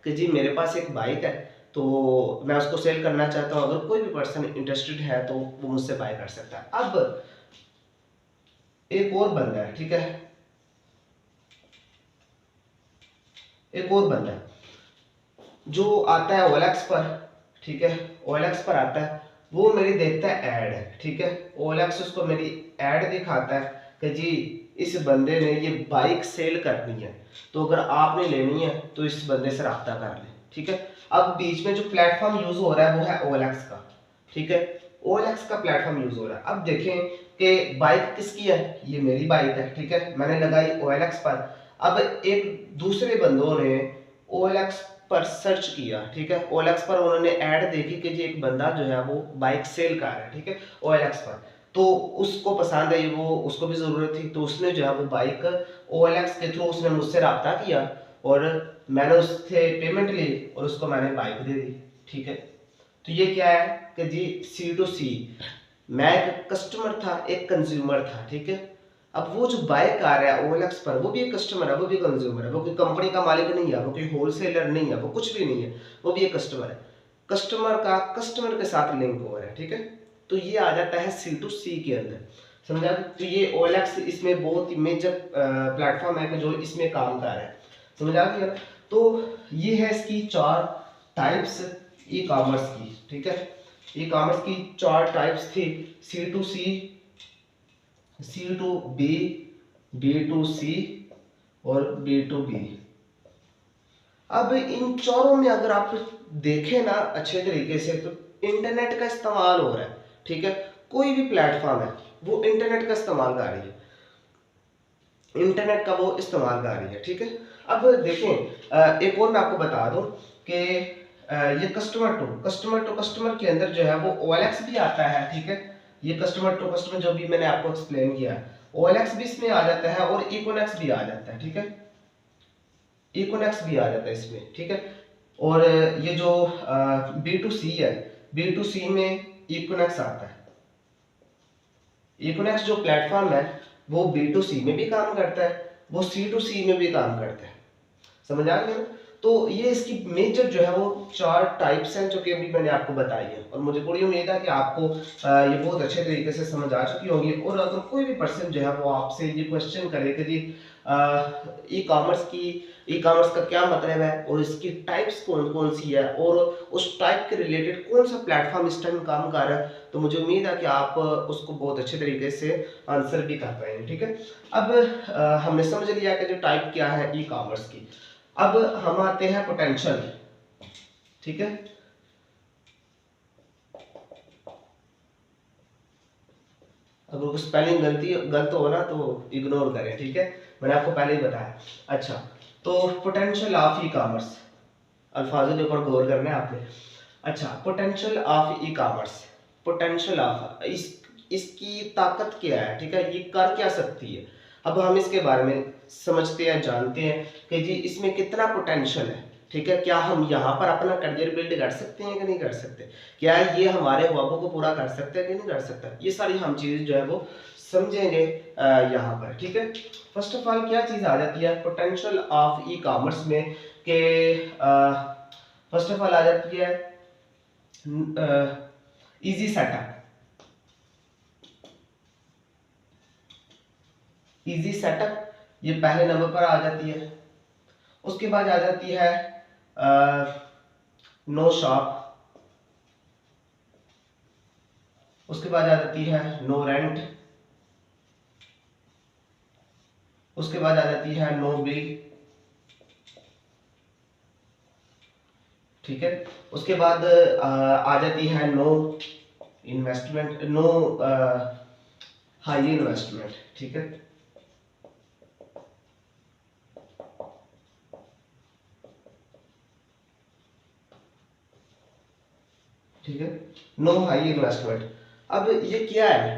कि जी मेरे पास एक बाइक है, तो मैं उसको सेल करना चाहता हूँ, अगर कोई भी पर्सन इंटरेस्टेड है तो वो मुझसे बाय कर सकता है। अब एक और बंदा है, ठीक है, एक और बंदा है जो आता है OLX पर, ठीक है, OLX पर आता है, वो मेरी देखता है ऐड, ठीक है, OLX उसको मेरी ऐड दिखाता है कि जी इस बंदे ने ये बाइक सेल करनी है, तो अगर आपने लेनी है तो इस बंदे से रब्ता कर ले, ठीक है। अब बीच में जो प्लेटफॉर्म यूज हो रहा है वो है OLX का, ठीक है, OLX का प्लेटफॉर्म यूज हो रहा है। अब देखें कि बाइक किसकी है, ये मेरी बाइक है, ठीक है, मैंने लगाई OLX पर। अब एक दूसरे बंदों ने OLX पर सर्च किया, ठीक है, OLX पर उन्होंने ऐड देखी कि जी एक बंदा जो है वो बाइक सेल कर रहा है, ठीक है, OLX पर, तो उसको पसंद आई, वो उसको भी जरूरत थी, तो उसने जो है वो बाइक OLX के थ्रू उसने मुझसे रब्ता किया और मैंने उससे पेमेंट ली और उसको मैंने बाइक दे दी, ठीक है। तो ये क्या है कि जी सी टू सी, मैं एक कस्टमर था, एक कंज्यूमर था, ठीक है। अब वो जो बाय कर रहा है OLX पर, वो भी एक कस्टमर है, वो भी कंज्यूमर है, वो कोई कंपनी का मालिक नहीं है, वो कोई होलसेलर नहीं है, वो कुछ भी नहीं है, वो भी एक कस्टमर है। कस्टमर का कस्टमर के साथ लिंक हो रहा है, ठीक है। तो ये आ जाता है सी टू सी के अंदर, समझा। तो ये OLX इसमें बहुत ही मेजर प्लेटफॉर्म है कि जो इसमें काम कर रहा है, समझ आ गया। तो ये है इसकी 4 टाइप्स ई कॉमर्स की, ठीक है। ई कॉमर्स की 4 टाइप्स थी, C to C, C to B, B to C और बी टू बी। अब इन चारों में अगर आप देखें ना अच्छे तरीके से, तो इंटरनेट का इस्तेमाल हो रहा है, ठीक है। कोई भी प्लेटफॉर्म है वो इंटरनेट का इस्तेमाल कर रही है, इंटरनेट का वो इस्तेमाल कर रही है, ठीक है। अब देखें एक और मैं आपको बता दूं कि ये कस्टमर टू कस्टमर के अंदर जो है वो OLX भी आता है, ठीक है। ये कस्टमर टू कस्टमर जो भी मैंने आपको एक्सप्लेन किया, OLX भी इसमें आ जाता है और इकोनेक्स भी आ जाता है, ठीक है, इकोनेक्स भी आ जाता है इसमें, ठीक है। और ये जो B2C है, B2C में इकोनेक्स आता है। इकोनेक्स जो प्लेटफॉर्म है वो B2C में भी काम करता है वो C2C में भी काम करते हैं। समझ आ गया ना? तो ये इसकी मेजर जो है वो 4 टाइप्स हैं जो कि अभी मैंने आपको बताई है, और मुझे पूरी उम्मीद है कि आपको ये बहुत अच्छे तरीके से समझ आ चुकी होगी। और अगर कोई भी पर्सन जो है वो आपसे ये क्वेश्चन करे कि जी ई कॉमर्स का क्या मतलब है और इसकी टाइप्स कौन कौन सी है और उस टाइप के रिलेटेड कौन सा प्लेटफॉर्म इस टाइम काम कर रहा है, तो मुझे उम्मीद है कि आप उसको बहुत अच्छे तरीके से आंसर भी कर पाएंगे। ठीक है, अब हमने समझ लिया कि जो टाइप क्या है ई कॉमर्स की। अब हम आते हैं पोटेंशियल। ठीक है, अगर कुछ स्पेलिंग गलत हो ना तो इग्नोर करें। ठीक है, मैंने आपको पहले ही बताया। अच्छा, तो पोटेंशियल ऑफ ई कॉमर्स, अल्फाजों के ऊपर गौर करना है आपने। अच्छा, potential of e commerce, potential of इसकी ताकत क्या है, ठीक है, ये कर क्या सकती है। अब हम इसके बारे में समझते हैं, जानते हैं कि जी इसमें कितना पोटेंशियल है। ठीक है, क्या हम यहाँ पर अपना करियर बिल्ड कर सकते हैं कि नहीं कर सकते, क्या ये हमारे ख्वाबों को पूरा कर सकता है कि नहीं कर सकता, ये सारी हम चीज़ जो है वो समझेंगे यहाँ पर। ठीक है, फर्स्ट ऑफ ऑल क्या चीज़ आ जाती है पोटेंशियल ऑफ ई कॉमर्स में कि फर्स्ट ऑफ ऑल आ जाती है इजी सेटअप। इजी सेटअप ये पहले नंबर पर आ जाती है। उसके बाद आ जाती है नो शॉप। उसके बाद आ जाती है नो रेंट। उसके बाद आ जाती है नो बिल। ठीक है, उसके बाद आ जाती है no investment, no high investment. ठीक है, ठीक है, नो हाई इन्वेस्टमेंट। अब ये क्या है,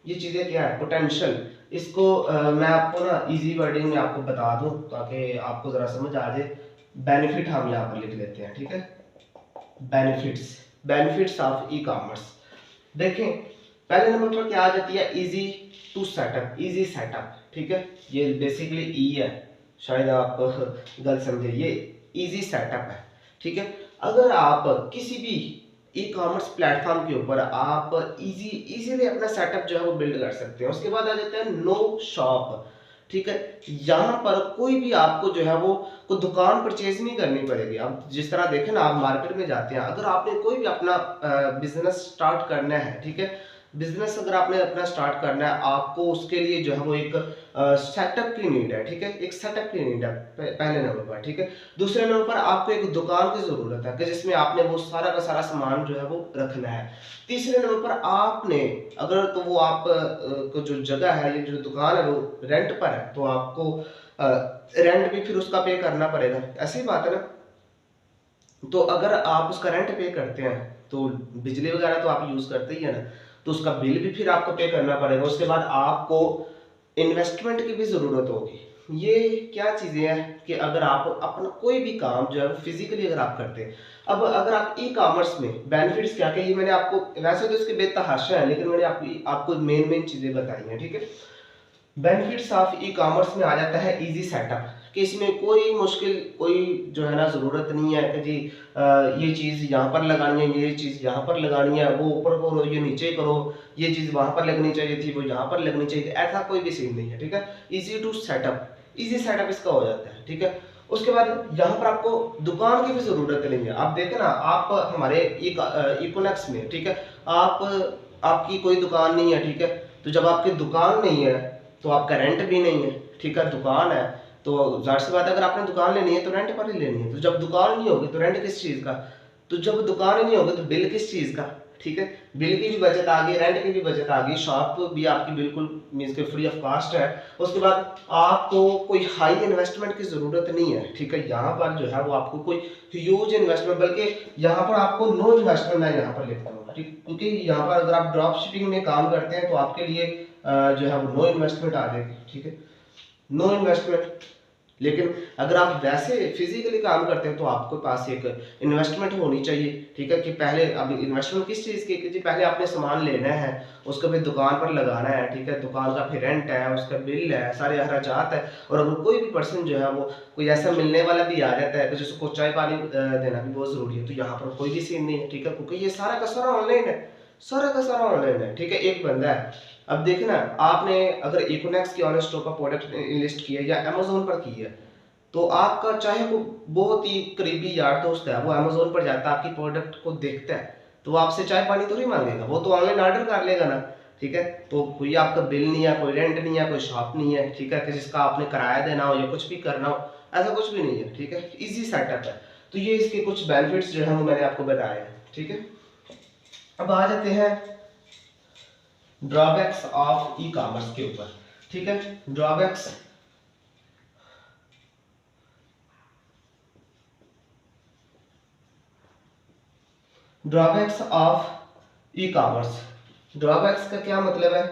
ये चीजें क्या है पोटेंशियल, इसको मैं आपको ना इजी वर्डिंग में आपको बता दूं ताकि आपको जरा समझ आ जाए। बेनिफिट हम यहाँ पर लिख लेते हैं। ठीक है, benefits, benefits of e commerce. देखें, पहले नंबर पर क्या आ जाती है easy to setup, easy setup. ठीक है, ये बेसिकली ई है, शायद आप गलत समझे, ये इजी सेटअप है। ठीक है, अगर आप किसी भी ई कॉमर्स प्लेटफॉर्म के ऊपर आप इजीली अपना सेटअप जो है वो बिल्ड कर सकते हैं। उसके बाद आ जाता है नो शॉप। ठीक है, यहाँ पर कोई भी आपको जो है वो कोई दुकान परचेज नहीं करनी पड़ेगी। अब जिस तरह देखें ना, आप मार्केट में जाते हैं, अगर आपने कोई भी अपना बिजनेस स्टार्ट करना है, ठीक है, बिजनेस अगर आपने अपना स्टार्ट करना है, आपको उसके लिए जो है वो एक सेटअप की नीड है। ठीक है, एक सेटअप की नीड है पहले नंबर पर। ठीक है, दूसरे नंबर पर आपको एक दुकान की जरूरत है कि जिसमें आपने वो सारा का सारा सामान जो है वो रखना है। तीसरे नंबर पर आपने अगर तो वो आप को जो जगह है, ये जो दुकान है वो रेंट पर है, तो आपको रेंट भी फिर उसका पे करना पड़ेगा। ऐसी बात है ना, तो अगर आप उसका रेंट पे करते हैं तो बिजली वगैरह तो आप यूज करते ही है ना, तो उसका बिल भी फिर आपको पे करना पड़ेगा। उसके बाद आपको इन्वेस्टमेंट की भी जरूरत होगी। ये क्या चीजें हैं कि अगर आप अपना कोई भी काम जो है फिजिकली अगर आप करते हैं, अब अगर आप ई कॉमर्स में बेनिफिट्स क्या क्या, ये मैंने आपको वैसे तो इसके बेतहाशा है, लेकिन मैंने आपको मेन मेन चीजें बताई हैं। ठीक है, बेनिफिट्स ऑफ ई कॉमर्स में आ जाता है इजी सेटअप, कि इसमें कोई मुश्किल कोई जो है ना ज़रूरत नहीं है कि जी ये चीज़ यहाँ पर लगानी है, ये चीज़ यहाँ पर लगानी है, वो ऊपर करो, ये नीचे करो, ये चीज़ वहाँ पर लगनी चाहिए थी, वो यहाँ पर लगनी चाहिए थी, ऐसा कोई भी सीन नहीं है। ठीक है, easy to setup, easy setup इसका हो जाता है। ठीक है, उसके बाद यहाँ पर आपको दुकान की भी ज़रूरत नहीं है। आप देखें ना, आप हमारे इकोनेक्स में, ठीक है, आपकी कोई दुकान नहीं है। ठीक है, तो जब आपकी दुकान नहीं है तो आपका रेंट भी नहीं है। ठीक है, दुकान है तो जाहिर सी बात है, अगर आपने दुकान लेनी है तो रेंट पर ही लेनी है। तो जब दुकान नहीं होगी तो रेंट किस चीज़ का, तो जब दुकान ही नहीं होगी तो बिल किस चीज़ का। ठीक है, बिल की भी बचत आ गई, रेंट की भी बचत आ गई, शॉप भी आपकी बिल्कुल मीन्स के फ्री ऑफ कॉस्ट है। उसके बाद आपको कोई हाई इन्वेस्टमेंट की ज़रूरत नहीं है। ठीक है, यहाँ पर जो है वो आपको कोई ह्यूज इन्वेस्टमेंट, बल्कि यहाँ पर आपको नो इन्वेस्टमेंट मैं यहाँ पर लिखता हूँ। ठीक, क्योंकि यहाँ पर अगर आप ड्रॉप शिपिंग में काम करते हैं तो आपके लिए जो है वो नो इन्वेस्टमेंट आ जाएगी। ठीक है, नो इन्वेस्टमेंट, लेकिन अगर आप वैसे फिजिकली काम करते हैं तो आपके पास एक इन्वेस्टमेंट होनी चाहिए, ठीक है, कि पहले अब इन्वेस्टमेंट किस चीज़ की, कि जी पहले आपने सामान लेना है, उसको फिर दुकान पर लगाना है, ठीक है, दुकान का फिर रेंट है, उसका बिल है, सारे अखराजात है। और अगर कोई भी पर्सन जो है वो कोई ऐसा मिलने वाला भी आ जाता है कि जिसको चाय पानी देना भी बहुत ज़रूरी है, तो यहाँ पर कोई भी सीन नहीं है, ठीक है, क्योंकि ये सारा का सारा ऑनलाइन है, सारा का सारा ऑनलाइन है, ठीक है। एक बंदा है, अब देखना, आपने अगर इकोनॉक्स की ऑनलाइन स्टोर का प्रोडक्ट लिस्ट किया या अमेज़न पर की है, तो आपका चाहे वो बहुत ही करीबी यार दोस्त है, वो अमेज़न पर जाता है, आपकी प्रोडक्ट को देखता है, तो वो आपसे चाय पानी थोड़ी माँगेगा, वो तो ऑनलाइन ऑर्डर कर लेगा ना, ठीक है। तो कोई आपका बिल नहीं है, कोई रेंट नहीं है, कोई शॉप नहीं है, ठीक है, कि जिसका आपने किराया देना हो या कुछ भी करना हो, ऐसा कुछ भी नहीं है, ठीक है, ईज़ी सेटअप है। तो ये इसके कुछ बेनिफिट्स जो हैं वो मैंने आपको बताए हैं, ठीक है। अब आ जाते हैं ड्रॉबैक्स ऑफ ई कॉमर्स के ऊपर, ठीक है। Drawbacks, drawbacks of e commerce, drawbacks का क्या मतलब है?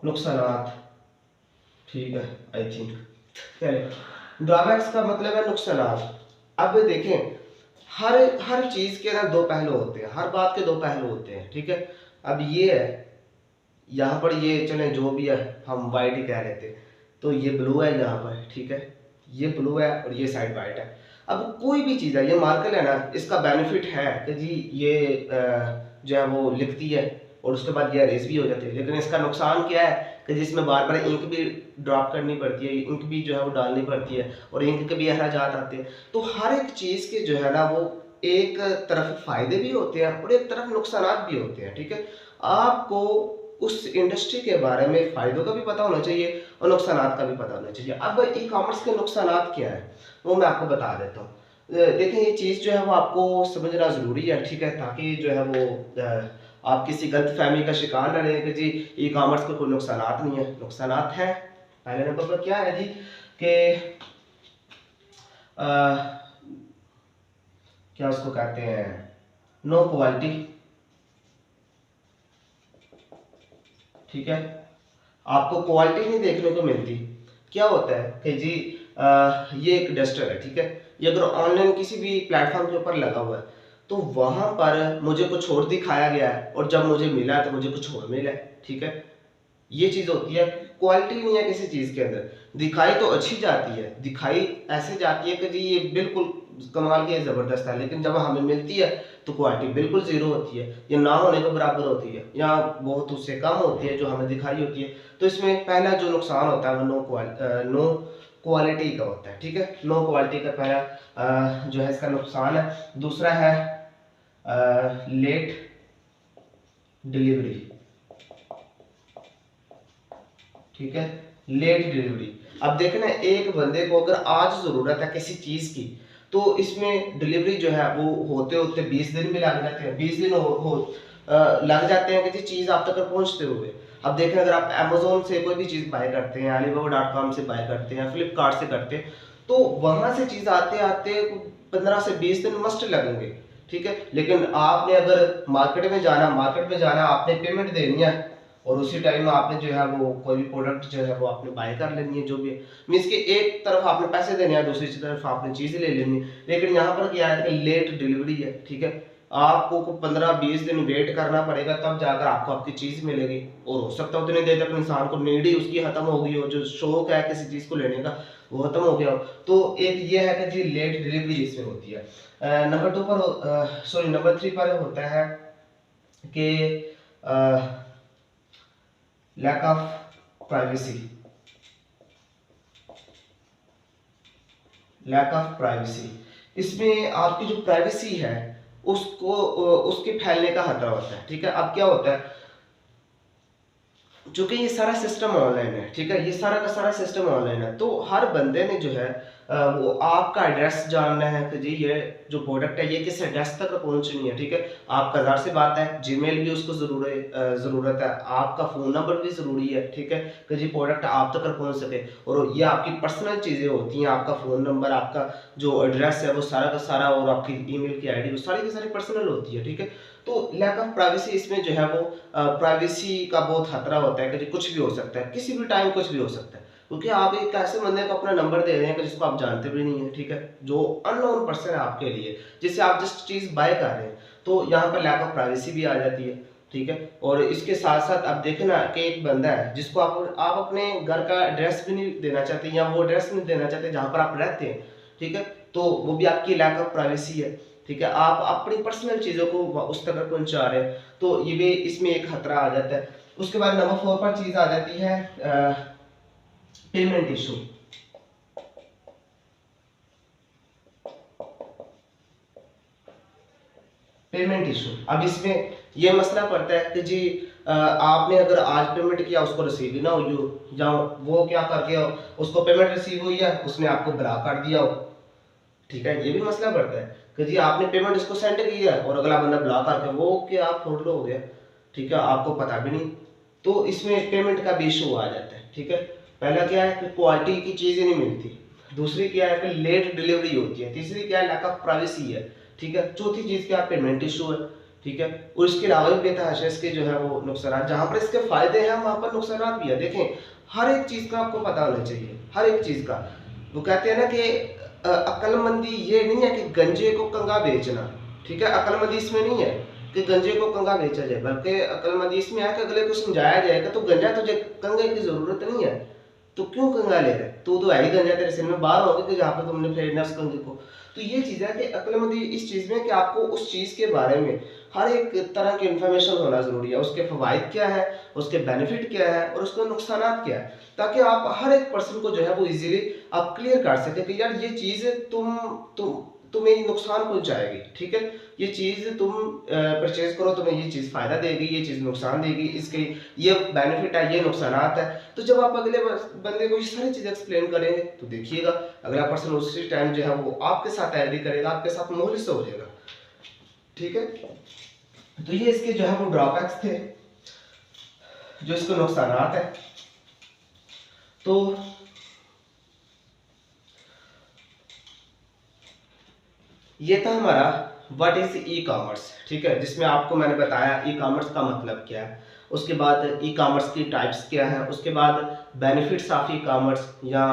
नुकसानात, ठीक है, आई थिंक चलिए, ड्रॉबैक्स का मतलब है नुकसानात। अब देखें, हर हर चीज के ना दो पहलू होते हैं, हर बात के दो पहलू होते हैं, ठीक है। अब ये है, यहाँ पर ये चले जो भी है हम वाइट ही कह रहे थे, तो ये ब्लू है यहाँ पर, ठीक है, ये ब्लू है और ये साइड वाइट है। अब कोई भी चीज़ है, ये मार्कर है ना, इसका बेनिफिट है कि जी ये जो है वो लिखती है और उसके बाद ये अरेज भी हो जाती है, लेकिन इसका नुकसान क्या है कि जिसमें बार बार इंक भी ड्रॉप करनी पड़ती है, इंक भी जो है वो डालनी पड़ती है और इंक के भी अखराजात आते हैं। तो हर एक चीज़ के जो है ना वो एक तरफ फायदे भी होते हैं और एक तरफ नुकसानात भी होते हैं, ठीक है। आपको उस इंडस्ट्री के बारे में फ़ायदों का भी पता होना चाहिए और नुकसानात का भी पता होना चाहिए। अब ई कॉमर्स के नुकसानात क्या है वो मैं आपको बता देता हूँ। देखिए, ये चीज़ जो है वो आपको समझना ज़रूरी है, ठीक है, ताकि जो है वो आप किसी गलतफहमी का शिकार ना रहें कि जी ई कॉमर्स के कोई नुकसानात नहीं है। नुकसानात हैं, पहले नंबर पर क्या है जी कि क्या उसको कहते हैं, नो क्वालिटी, ठीक है, आपको क्वालिटी नहीं देखने को मिलती। क्या होता है कि जी ये एक डस्टर है, ठीक है, ये अगर ऑनलाइन किसी भी प्लेटफॉर्म के ऊपर लगा हुआ है तो वहां पर मुझे कुछ और दिखाया गया है और जब मुझे मिला तो मुझे कुछ और मिला है, ठीक है। ये चीज होती है, क्वालिटी नहीं है किसी चीज के अंदर। दिखाई तो अच्छी जाती है, दिखाई ऐसे जाती है कि जी ये बिल्कुल कमाल की है, जबरदस्त है, लेकिन जब हमें मिलती है तो क्वालिटी बिल्कुल जीरो होती है, ये ना होने के बराबर होती है, या बहुत उससे कम होती है जो हमें दिखाई होती है। तो इसमें पहला जो नुकसान होता है वो नो क्वालिटी का होता है, ठीक है। नो क्वालिटी का पहला जो है इसका नुकसान है। दूसरा है लेट डिलीवरी, ठीक है, लेट डिलीवरी। अब देखना, एक बंदे को अगर आज जरूरत है किसी चीज की तो इसमें डिलीवरी जो है वो होते होते 20 दिन भी लग जाते हैं, 20 दिन लग जाते हैं कि चीज आप तक पहुंचते हुए। अब देखें, अगर आप अमेजोन से कोई भी चीज बाय करते हैं, alibaba.com से बाय करते हैं, फ्लिपकार्ट से करते हैं, तो वहां से चीज आते आते 15 से 20 दिन मस्ट लगेंगे, ठीक है। लेकिन आपने अगर मार्केट में जाना, आपने पेमेंट देनी है और उसी टाइम में आपने जो है वो कोई भी प्रोडक्ट जो है वो आपने बाय कर लेनी है, जो भी मीन्स कि एक तरफ आपने पैसे देने हैं, दूसरी तरफ आपने चीज़ ले लेनी है। लेकिन यहाँ पर क्या है कि लेट डिलीवरी है, ठीक है, आपको 15-20 दिन वेट करना पड़ेगा, तब जाकर आपको आपकी चीज़ मिलेगी। और हो सकता है उतनी देर तक इंसान को नीड ही उसकी खत्म हो गई हो, जो शौक है किसी चीज़ को लेने का वो खत्म हो गया हो। तो एक ये है कि जी लेट डिलीवरी इसमें होती है। नंबर 3 पर होता है कि lack of privacy, lack of privacy, इसमें आपकी जो प्राइवेसी है उसको उसके फैलने का खतरा होता है, ठीक है। अब क्या होता है, चूंकि ये सारा सिस्टम ऑनलाइन है, ठीक है, ये सारा का सारा सिस्टम ऑनलाइन है, तो हर बंदे ने जो है वो आपका एड्रेस जानना है कि जी ये जो प्रोडक्ट है ये किस एड्रेस तक पहुंचनी है, ठीक है। आपका ज़ाहिर सी बात है जीमेल भी उसको ज़रूरत है, आपका फ़ोन नंबर भी ज़रूरी है, ठीक है, कि जी प्रोडक्ट आप तक पहुंच सके। और ये आपकी पर्सनल चीज़ें होती हैं, आपका फ़ोन नंबर, आपका जो एड्रेस है वो सारा का सारा, और आपकी ईमेल की आईडी, वो सारी की सारी पर्सनल होती है, ठीक है। तो लैक ऑफ प्राइवेसी इसमें जो है वो प्राइवेसी का बहुत खतरा होता है कि कुछ भी हो सकता है, किसी भी टाइम कुछ भी हो सकता है। क्योंकि आप एक ऐसे बंदे को अपना नंबर दे रहे हैं कि जिसको आप जानते भी नहीं है, ठीक है, जो अननोन पर्सन है आपके लिए, जिससे आप जस्ट चीज़ बाय कर रहे हैं, तो यहाँ पर लैक ऑफ प्राइवेसी भी आ जाती है, ठीक है। और इसके साथ साथ आप देखें ना कि एक बंदा है जिसको आप अपने घर का एड्रेस भी नहीं देना चाहते, या वो एड्रेस नहीं देना चाहते जहाँ पर आप रहते हैं, ठीक है, तो वो भी आपकी लैक ऑफ प्राइवेसी है, ठीक है। आप अपनी पर्सनल चीज़ों को उस तक पहुँचा रहे हैं, तो ये भी इसमें एक खतरा आ जाता है। उसके बाद नंबर 4 पर चीज़ आ जाती है पेमेंट इशू। पेमेंट इशू, अब इसमें ये मसला पड़ता है कि जी आपने अगर आज पेमेंट किया, उसको रिसीव ही ना हुई हो, या वो क्या कर गया हो, उसको पेमेंट रिसीव हुई है, उसने आपको ब्लॉक कर दिया हो, ठीक है। ये भी मसला पड़ता है कि जी आपने पेमेंट इसको सेंड की है और अगला बंदा ब्लॉक करके वो क्या आप फ्रॉड हो गया, ठीक है, आपको पता भी नहीं, तो इसमें पेमेंट का भी इशू आ जाता है, ठीक है। पहला क्या है कि क्वालिटी की चीज़ें नहीं मिलती, दूसरी क्या है कि लेट डिलीवरी होती है, तीसरी क्या है लैक ऑफ प्राइवेसी है, ठीक है, चौथी चीज़ क्या पेमेंट इशू है, ठीक है। और इसके अलावा भी बेतहाशा इसके जो है वो नुकसान, जहाँ पर इसके फायदे हैं वहाँ पर नुकसान भी है। देखें, हर एक चीज़ का आपको पता होना चाहिए, हर एक चीज़ का। वो कहते हैं ना कि अक्लमंदी ये नहीं है कि गंजे को कंगा बेचना, ठीक है, अक्लमंदी इसमें नहीं है कि गंजे को कंगा बेचा जाए, बल्कि अक्लमंदी इसमें है कि अगले को समझाया जाएगा तो गंजा तुझे कंगे की जरूरत नहीं है, तो क्यों कंगा ले रहे, तू तो है ही गंजा, तेरे सिर में बाहर होगा कि जहाँ पे तुमने फेरना उस कंगे को। तो ये चीज़ है कि अक्लमंदी इस चीज़ में कि आपको उस चीज़ के बारे में हर एक तरह की इन्फॉर्मेशन होना ज़रूरी है, उसके फ़वाइद क्या है, उसके बेनिफिट क्या है और उसके नुकसानात क्या है, ताकि आप हर एक पर्सन को जो है वो इजीली आप क्लियर कर सके कि यार ये चीज़ तुम्हें नुकसान पहुंचाएगी, ठीक है, ये चीज़ तुम परचेज करो, तुम्हें ये चीज़ फ़ायदा देगी, ये चीज़ नुकसान देगी, इसके ये बेनिफिट है, ये नुकसानात है। तो जब आप अगले बंदे को ये सारी चीज़ें एक्सप्लेन करेंगे तो देखिएगा अगला पर्सन उसी टाइम जो है वो आपके साथ एग्री करेगा, आपके साथ मुखलिस हो जाएगा, ठीक है। तो ये इसके जो है वो ड्रॉबैक्स थे, जो इसके नुकसानात है। तो ये था हमारा व्हाट इज ई कॉमर्स, ठीक है, जिसमें आपको मैंने बताया ई कॉमर्स का मतलब क्या है, उसके बाद ई कॉमर्स की टाइप्स क्या है, उसके बाद बेनिफिट्स ऑफ ई कॉमर्स या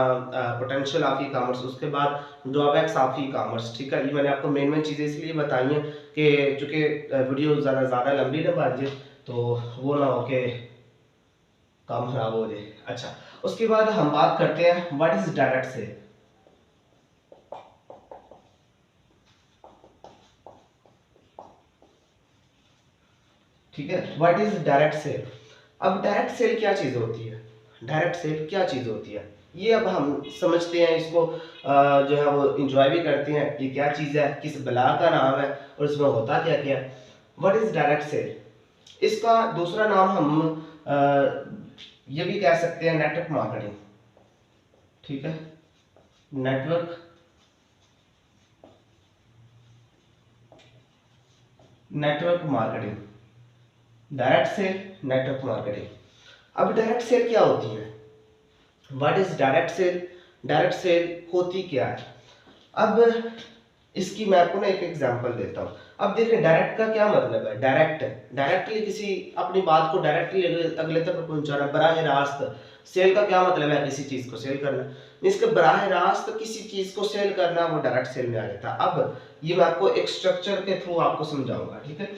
पोटेंशियल ऑफ ई कॉमर्स, उसके बाद ड्रॉबैक्स ऑफ ई कॉमर्स, ठीक है। ये मैंने आपको मेन चीज़ें इसलिए बताई हैं कि चूँकि वीडियो ज़्यादा लंबी ना बन जाए, तो वो ना हो कि काम खराब हो जाए। अच्छा, उसके बाद हम बात करते हैं व्हाट इज डायरेक्ट सेल। ठीक है, व्हाट इज डायरेक्ट सेल। अब डायरेक्ट सेल क्या चीज़ होती है, डायरेक्ट सेल क्या चीज़ होती है, ये अब हम समझते हैं, इसको जो है वो इंजॉय भी करते हैं, ये क्या चीज़ है, किस बला का नाम है और इसमें होता क्या क्या है। व्हाट इज डायरेक्ट सेल, इसका दूसरा नाम हम ये भी कह सकते हैं नेटवर्क मार्केटिंग, ठीक है, network marketing, direct sale, network marketing. अब डायरेक्ट सेल क्या होती है, what is direct sale, direct sale होती क्या है। अब इसकी मैं आपको ना एक एग्जांपल देता हूँ। अब देखिए डायरेक्ट का क्या मतलब है, डायरेक्टली किसी अपनी बात को डायरेक्टली अगले तक पहुंचाना, बराह रास्त। सेल का क्या मतलब है, किसी चीज को सेल करना, इसके बराह रास्त किसी चीज को सेल करना, वो डायरेक्ट सेल में आ जाता है। अब ये मैं आपको एक स्ट्रक्चर के थ्रू आपको समझाऊंगा, ठीक है।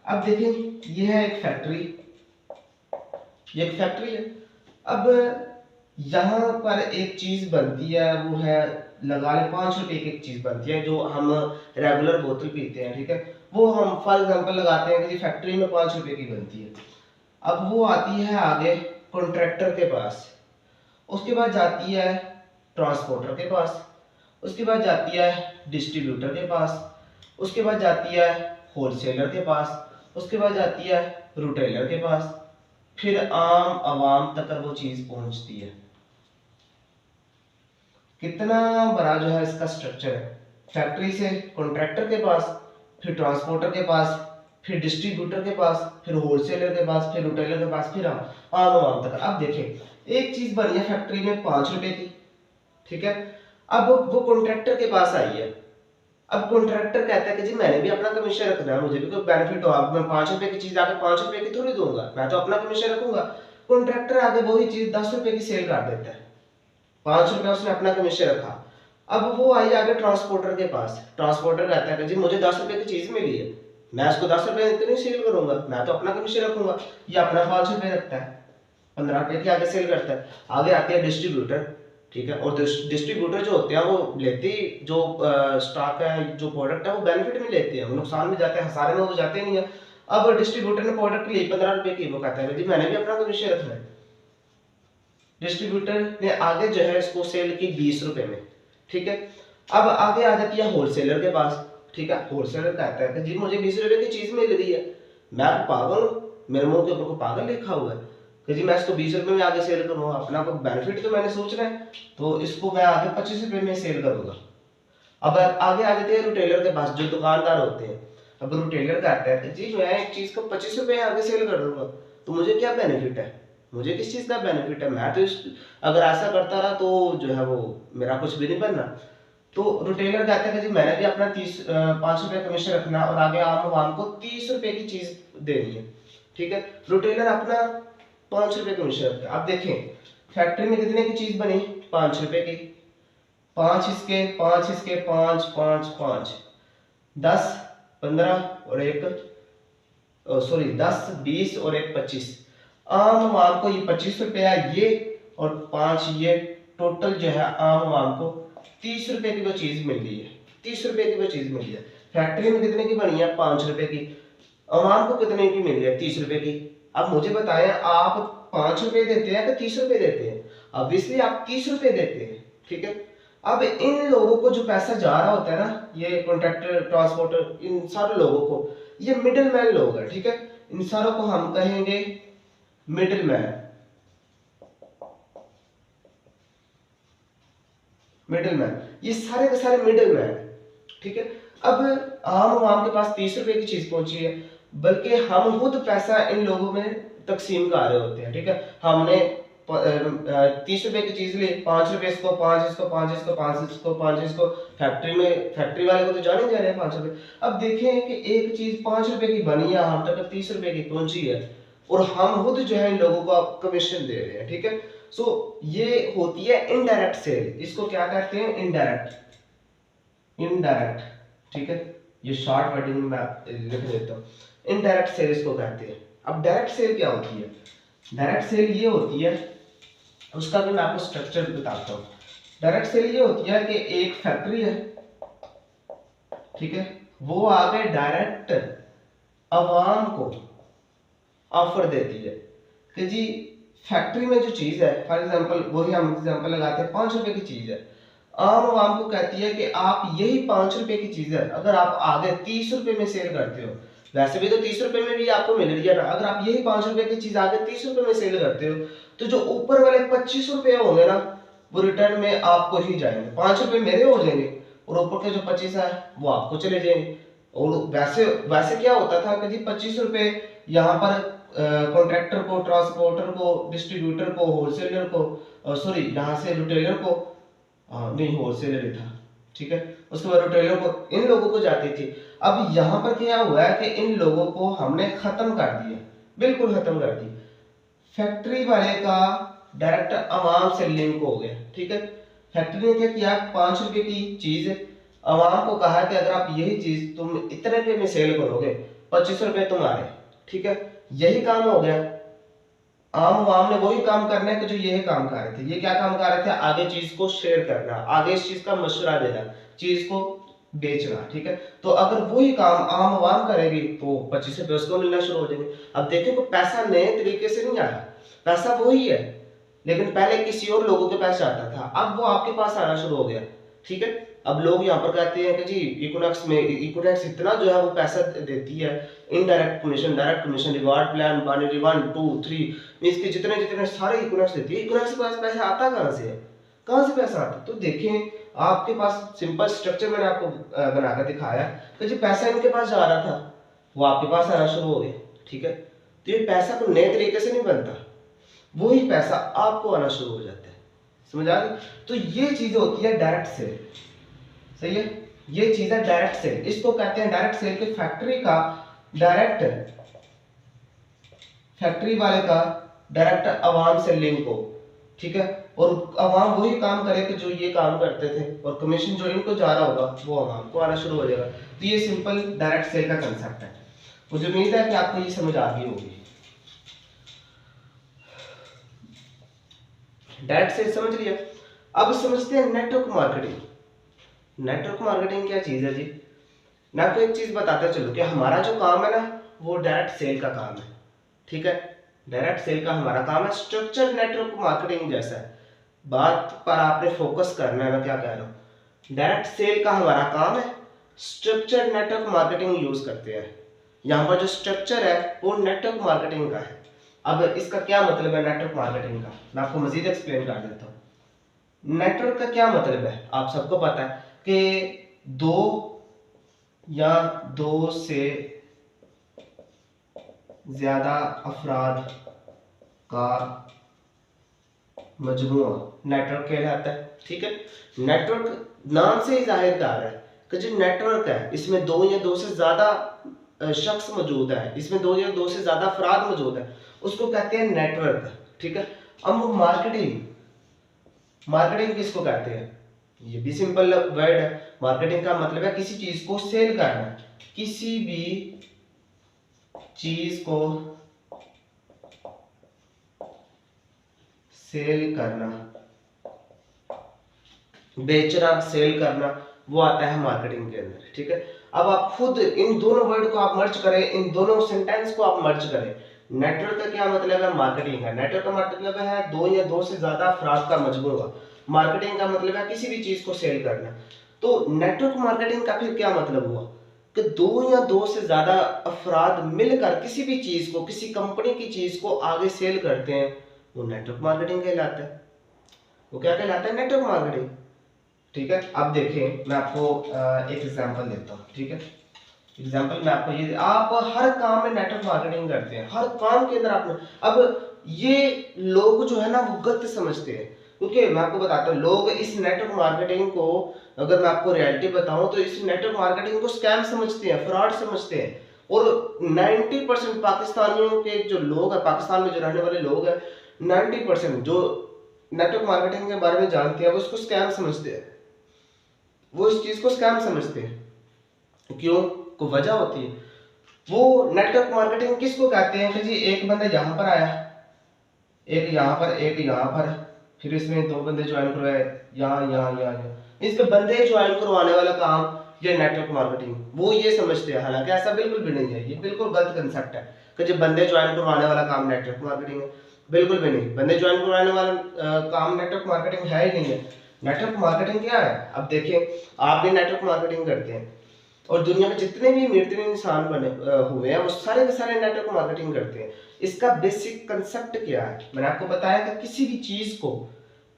अब देखिए ये है एक फैक्ट्री, ये एक फैक्ट्री है। अब यहाँ पर एक चीज बनती है, वो है लगा ले 5 रुपए की एक चीज बनती है, जो हम रेगुलर बोतल पीते हैं, ठीक है, वो हम फॉर एग्जांपल लगाते हैं कि फैक्ट्री में 5 रुपए की बनती है। अब वो आती है आगे कॉन्ट्रैक्टर के पास, उसके बाद जाती है ट्रांसपोर्टर के पास, उसके बाद जाती है डिस्ट्रीब्यूटर के पास, उसके बाद जाती है होलसेलर के पास, उसके बाद जाती है रिटेलर के पास, फिर आम आवाम तक वो चीज पहुंचती है। कितना बड़ा जो है इसका स्ट्रक्चर है, फैक्ट्री से कॉन्ट्रैक्टर के पास, फिर ट्रांसपोर्टर के पास, फिर डिस्ट्रीब्यूटर के पास, फिर होलसेलर के पास, फिर रिटेलर के पास, फिर आम आवाम तक। अब देखिए एक चीज बनी है फैक्ट्री में 5 रुपए की, ठीक है, अब वो कॉन्ट्रैक्टर के पास आई है। अब कॉन्ट्रैक्टर कहता है कि जी मैंने भी अपना कमीशन रखना है, मुझे भी कोई बेनिफिट हो, अब मैं 5 रुपए की चीज आगे 5 रुपए की थोड़ी दूंगा, मैं तो अपना कमीशन रखूंगा। कॉन्ट्रैक्टर आगे वही चीज 10 रुपए की सेल कर देता है, ₹5 उसने अपना कमीशन रखा। अब वो आई आगे ट्रांसपोर्टर के पास, ट्रांसपोर्टर कहता है कि जी मुझे ₹10 की चीज मिली है, मैं उसको ₹10 इतनी सेल करूंगा, मैं तो अपना कमीशन रखूंगा। ये अपना ₹5 रखता है, ₹15 की आगे सेल करता है। आगे आती है डिस्ट्रीब्यूटर, ठीक है, और डिस्ट्रीब्यूटर जो होते हैं वो लेते ही जो स्टॉक है, जो प्रोडक्ट है वो बेनिफिट में लेते हैं, वो नुकसान में जाते हैं, हसारे में वो जाते ही नहीं है। अब डिस्ट्रीब्यूटर ने प्रोडक्ट ली ₹15 की, वो कहता है जी मैंने भी अपना कमीशन रखना है। डिस्ट्रीब्यूटर ने आगे जो है इसको सेल की ₹20 में, ठीक है। अब आगे आ जाती है होलसेलर के पास, ठीक है। होलसेलर कहता है कि जी मुझे ₹20 की चीज मिल रही है, मैं आपको पागल हूँ, मेरे मुंह के ऊपर को पागल लिखा हुआ है कि जी मैं इसको ₹20 में आगे सेल करूंगा, अपना को बेनिफिट तो मैंने सोचना है, तो इसको मैं आगे ₹25 में सेल करूंगा। अब आगे आ जाते हैं रिटेलर के पास, जो दुकानदार होते हैं। अब रिटेलर कहता है कि जी मैं एक चीज को ₹25 में आगे सेल कर दूंगा, तो मुझे क्या बेनिफिट है, मुझे किस चीज का बेनिफिट है, मैं तो अगर ऐसा करता रहा तो जो है वो मेरा कुछ भी नहीं बनना। तो रिटेलर कहता है कि जी मैंने भी अपना ₹5 कमीशन रखना और आगे आम आवाम को ₹30 की चीज देनी है, ठीक है। रिटेलर अपना ₹5 कमीशन रखता है। अब देखें फैक्ट्री में कितने की चीज बनी, ₹5 की, 5 इसके, 5 इसके, 5 5 5, 10 15 और एक सॉरी 10 20 और एक 25, आम आवाम को ये ₹25 ये और 5 ये, टोटल जो है आम आवाम को ₹30 की वो चीज मिल रही है, ₹30 की वो चीज मिली है। फैक्ट्री में कितने की बनी है, ₹5 की, आवाम को कितने की मिली है, ₹30 की। अब मुझे बताएं आप ₹5 देते हैं कि ₹30 देते हैं, ऑब्वियसली आप ₹30 देते हैं, ठीक है। अब इन लोगों को जो पैसा जा रहा होता है ना, ये कॉन्ट्रैक्टर ट्रांसपोर्टर, इन सारे लोगों को, ये मिडिल मैन लोग हैं, ठीक है। इन सारों को हम कहेंगे मिडिल मैन, मिडिल मैन, ये सारे के सारे मिडिल मैन, ठीक है। अब आम आवाम के पास ₹30 की चीज पहुंची है, बल्कि हम खुद पैसा इन लोगों में तकसीम कर रहे होते हैं, ठीक है। हमने ₹30 की चीज ली, ₹5 इसको, 5 इसको, 5 इसको, 5 इसको, 5 इसको, फैक्ट्री में फैक्ट्री वाले को तो जाने जा रहे हैं ₹5। अब देखें कि एक चीज ₹5 की बनी है, हम तक ₹30 की पहुंची है, और हम खुद जो है इन लोगों को कमीशन दे रहे हैं, ठीक है। सो ये होती है इनडायरेक्ट सेल, इसको क्या कहते हैं, इनडायरेक्ट, इनडायरेक्ट, ठीक है। ये शॉर्ट वर्डिंग में लिख देता हूँ, इनडायरेक्ट सेल इसको कहते हैं। अब डायरेक्ट सेल क्या होती है, डायरेक्ट सेल ये होती है, उसका भी मैं आपको स्ट्रक्चर बताता हूँ। डायरेक्ट सेल ये होती है कि एक फैक्ट्री है, ठीक है, वो आगे डायरेक्ट अवाम को ऑफर देती है कि जी फैक्ट्री में जो चीज है, फॉर एग्जांपल वही हम एग्जांपल लगाते हैं, ₹5 की चीज है, आम आवाम को कहती है कि आप यही ₹5 की चीज है अगर आप आगे ₹30 में सेल करते हो, वैसे भी तो ₹30 में भी आपको मिल रही है ना, अगर आप यही ₹5 की चीज आगे ₹30 में सेल करते हो, तो जो ऊपर वाले ₹25 होंगे ना, वो रिटर्न में आपको ही जाएंगे, ₹5 मेरे हो जाएंगे और ऊपर के जो 25 है वो आपको चले जाएंगे। और वैसे वैसे क्या होता था कि जी ₹25 यहाँ पर कॉन्ट्रैक्टर को, ट्रांसपोर्टर को, डिस्ट्रीब्यूटर को, होलसेलर को, सॉरी यहाँ से रिटेलर को, नहीं होलसेलर ही था, ठीक है, उसके बाद रिटेलर को, इन लोगों को जाती थी। अब यहाँ पर क्या हुआ है कि इन लोगों को हमने खत्म कर दिया, बिल्कुल खत्म कर दिया, फैक्ट्री वाले का डायरेक्ट आवाम से लिंक हो गया, ठीक है। फैक्ट्री ने क्या किया, ₹5 की चीज आवाम को कहा कि अगर आप यही चीज तुम इतने रुपए में सेल करोगे, ₹25 तुम्हारे, ठीक है। यही काम हो गया, आम आवाम ने वही काम करना है कि जो यही काम कर रहे थे। ये क्या काम कर रहे थे, आगे चीज को शेयर करना, आगे इस चीज का मशवरा देना, चीज को बेचना, ठीक है। तो अगर वही काम आम आवाम करेगी तो ₹25 उसको मिलना शुरू हो जाएंगे। अब देखो को पैसा नए तरीके से नहीं आया, पैसा वही है, लेकिन पहले किसी और लोगों के पास आता था, अब वो आपके पास आना शुरू हो गया, ठीक है। अब लोग यहाँ पर कहते हैं कि जी इकोनॉमिक्स में, इकोनॉमिक्स इतना जो है वो पैसा देती है, indirect commission, direct commission, reward plan, binary 1 2 3, means के जितने जितने सारे इकोनॉमिक्स देती है। इकोनॉमिक्स के पास पैसा आता कहाँ से है, कहाँ से पैसा आता है, तो देखें आपके पास सिंपल स्ट्रक्चर मैंने आपको बनाकर दिखाया कि जो पैसा इनके पास जा रहा था वो आपके पास आना शुरू हो गया, ठीक है। तो ये पैसा को नए तरीके से नहीं बनता, वही पैसा आपको आना शुरू हो जाता है, समझ आ गई। तो ये चीज होती है डायरेक्ट सेल, सही है, ये चीज है डायरेक्ट सेल, इसको कहते हैं डायरेक्ट सेल कि फैक्ट्री का डायरेक्ट, फैक्ट्री वाले का डायरेक्ट आवाम से लिंक हो, ठीक है। और आवाम वही काम करे कि जो ये काम करते थे, और कमीशन जो इनको जा रहा होगा वो आवाम को आना शुरू हो जाएगा। तो ये सिंपल डायरेक्ट सेल का कंसेप्ट है। मुझे उम्मीद है कि आपको ये समझ आ गई होगी। डायरेक्ट सेल समझ लिया। अब समझते हैं नेटवर्क मार्केटिंग। नेटवर्क मार्केटिंग क्या चीज है जी? मैं आपको एक चीज बताता चलूं कि हमारा जो काम है ना वो डायरेक्ट सेल का काम है, ठीक है। डायरेक्ट सेल का हमारा काम है, स्ट्रक्चर नेटवर्क मार्केटिंग जैसा है। बात पर आपने फोकस करना है, मैं क्या कह रहा हूँ। डायरेक्ट सेल का हमारा काम है, स्ट्रक्चर नेटवर्क मार्केटिंग यूज करते हैं। यहाँ पर जो स्ट्रक्चर है वो नेटवर्क मार्केटिंग का है। अब इसका क्या मतलब है नेटवर्क मार्केटिंग का, मैं आपको मजीद एक्सप्लेन कर देता हूँ। नेटवर्क का क्या मतलब है, आप सबको पता है कि दो या दो से ज्यादा अफराद का मजमूआ नेटवर्क कहलाता है, ठीक है। नेटवर्क नाम से ही जाहिर कर रहा है कि जो नेटवर्क है इसमें दो या दो से ज्यादा शख्स मौजूद है, इसमें दो या दो से ज्यादा अफराद मौजूद है, उसको कहते हैं नेटवर्क, ठीक है। अब मार्केटिंग, मार्केटिंग किसको कहते हैं? ये भी सिंपल वर्ड है। मार्केटिंग का मतलब है किसी चीज को सेल करना, किसी भी चीज को सेल करना, बेचना, सेल करना, वो आता है मार्केटिंग के अंदर, ठीक है। अब आप खुद इन दोनों वर्ड को आप मर्ज करें, इन दोनों सेंटेंस को आप मर्ज करें। नेटवर्क का क्या मतलब है? मार्केटिंग का। नेटवर्क का मतलब है दो या दो से ज्यादा अफराद का मजमूआ। मार्केटिंग का मतलब है किसी भी चीज को सेल करना। तो नेटवर्क मार्केटिंग का फिर क्या मतलब हुआ कि दो या दो से ज्यादा अफराद मिलकर किसी भी चीज को, किसी कंपनी की चीज को आगे सेल करते हैं, वो नेटवर्क मार्केटिंग कहलाता है। वो क्या कहलाता है? नेटवर्क मार्केटिंग, ठीक है। अब देखें, मैं आपको एक एग्जांपल देता हूँ, ठीक है। एग्जांपल मैं आपको ये, आप हर काम में नेटवर्क मार्केटिंग करते हैं, हर काम के अंदर आपने, अब ये लोग जो है ना वो गलत समझते हैं, क्योंकि मैं आपको बताता हूँ लोग इस नेटवर्क मार्केटिंग को, अगर मैं आपको रियलिटी बताऊं तो इस नेटवर्क मार्केटिंग को स्कैम समझते हैं, फ्रॉड समझते हैं। और 90% पाकिस्तानियों के जो लोग हैं, पाकिस्तान में जो रहने वाले लोग हैं, 90% जो नेटवर्क मार्केटिंग के बारे में जानते हैं वो इसको स्कैम समझते हैं, वो इस चीज को स्कैम समझते हैं। क्यों? को वजह होती है। वो नेटवर्क मार्केटिंग किसको कहते हैं कि जी एक बंदा यहाँ पर आया, एक यहाँ पर, एक यहाँ पर, फिर इसमें दो बंदे ज्वाइन करवाए, यहाँ यहाँ यहाँ, इसके बंदे ज्वाइन करवाने वाला काम ये नेटवर्क मार्केटिंग, वो ये समझते हैं। हालांकि ऐसा बिल्कुल भी नहीं है, ये बिल्कुल गलत कंसेप्ट है कि जब बंदे ज्वाइन करवाने वाला काम नेटवर्क मार्केटिंग है। बिल्कुल भी नहीं, बंदे ज्वाइन करवाने वाला काम नेटवर्क मार्केटिंग है ही नहीं है। नेटवर्क मार्केटिंग क्या है? अब देखें, आप भी नेटवर्क मार्केटिंग करते हैं, और दुनिया में जितने भी अमीर इंसान बने हुए हैं वो सारे के सारे नेटवर्क मार्केटिंग करते हैं। इसका बेसिक कंसेप्ट क्या है? मैंने आपको बताया कि किसी भी चीज को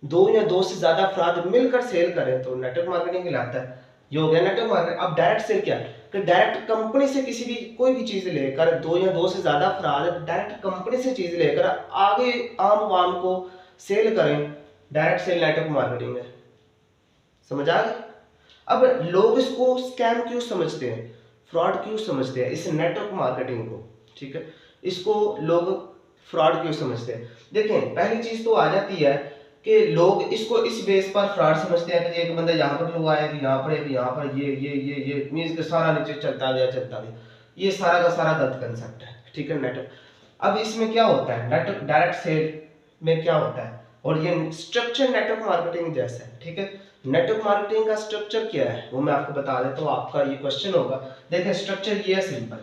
दो या दो से ज्यादा अफराद मिलकर सेल करें तो नेटवर्क मार्केटिंग कहलाता है। ये हो गया नेटवर्क मार्केटिंग। अब डायरेक्ट सेल क्या है कि डायरेक्ट कंपनी से किसी भी कोई भी चीज लेकर, दो या दो से ज्यादा अफराद डायरेक्ट कंपनी से चीज लेकर आगे आम आवाम को सेल करें, डायरेक्ट सेल नेटवर्क मार्केटिंग है। समझ आ गया? अब लोग इसको स्कैम क्यों समझते हैं, फ्रॉड क्यों समझते हैं इस नेटवर्क मार्केटिंग को, ठीक है। इसको लोग फ्रॉड क्यों समझते हैं? देखें, पहली चीज तो आ जाती है कि लोग इसको इस बेस पर फ्रॉड समझते हैं कि एक बंदा यहाँ पर लोग आया, यहाँ पर, एक यहाँ पर, ये मीन्स के सारा नीचे चलता गया। ये सारा का सारा गलत कंसेप्ट है, ठीक है। नेटवर्क, अब इसमें क्या होता है, नेटवर्क डायरेक्ट सेल में क्या होता है, और ये स्ट्रक्चर नेटवर्क मार्केटिंग जैसा है, ठीक है। नेटवर्क मार्केटिंग का स्ट्रक्चर क्या है वो मैं आपको बता देता हूँ, आपका ये क्वेश्चन होगा। देखिए स्ट्रक्चर ये है सिंपल।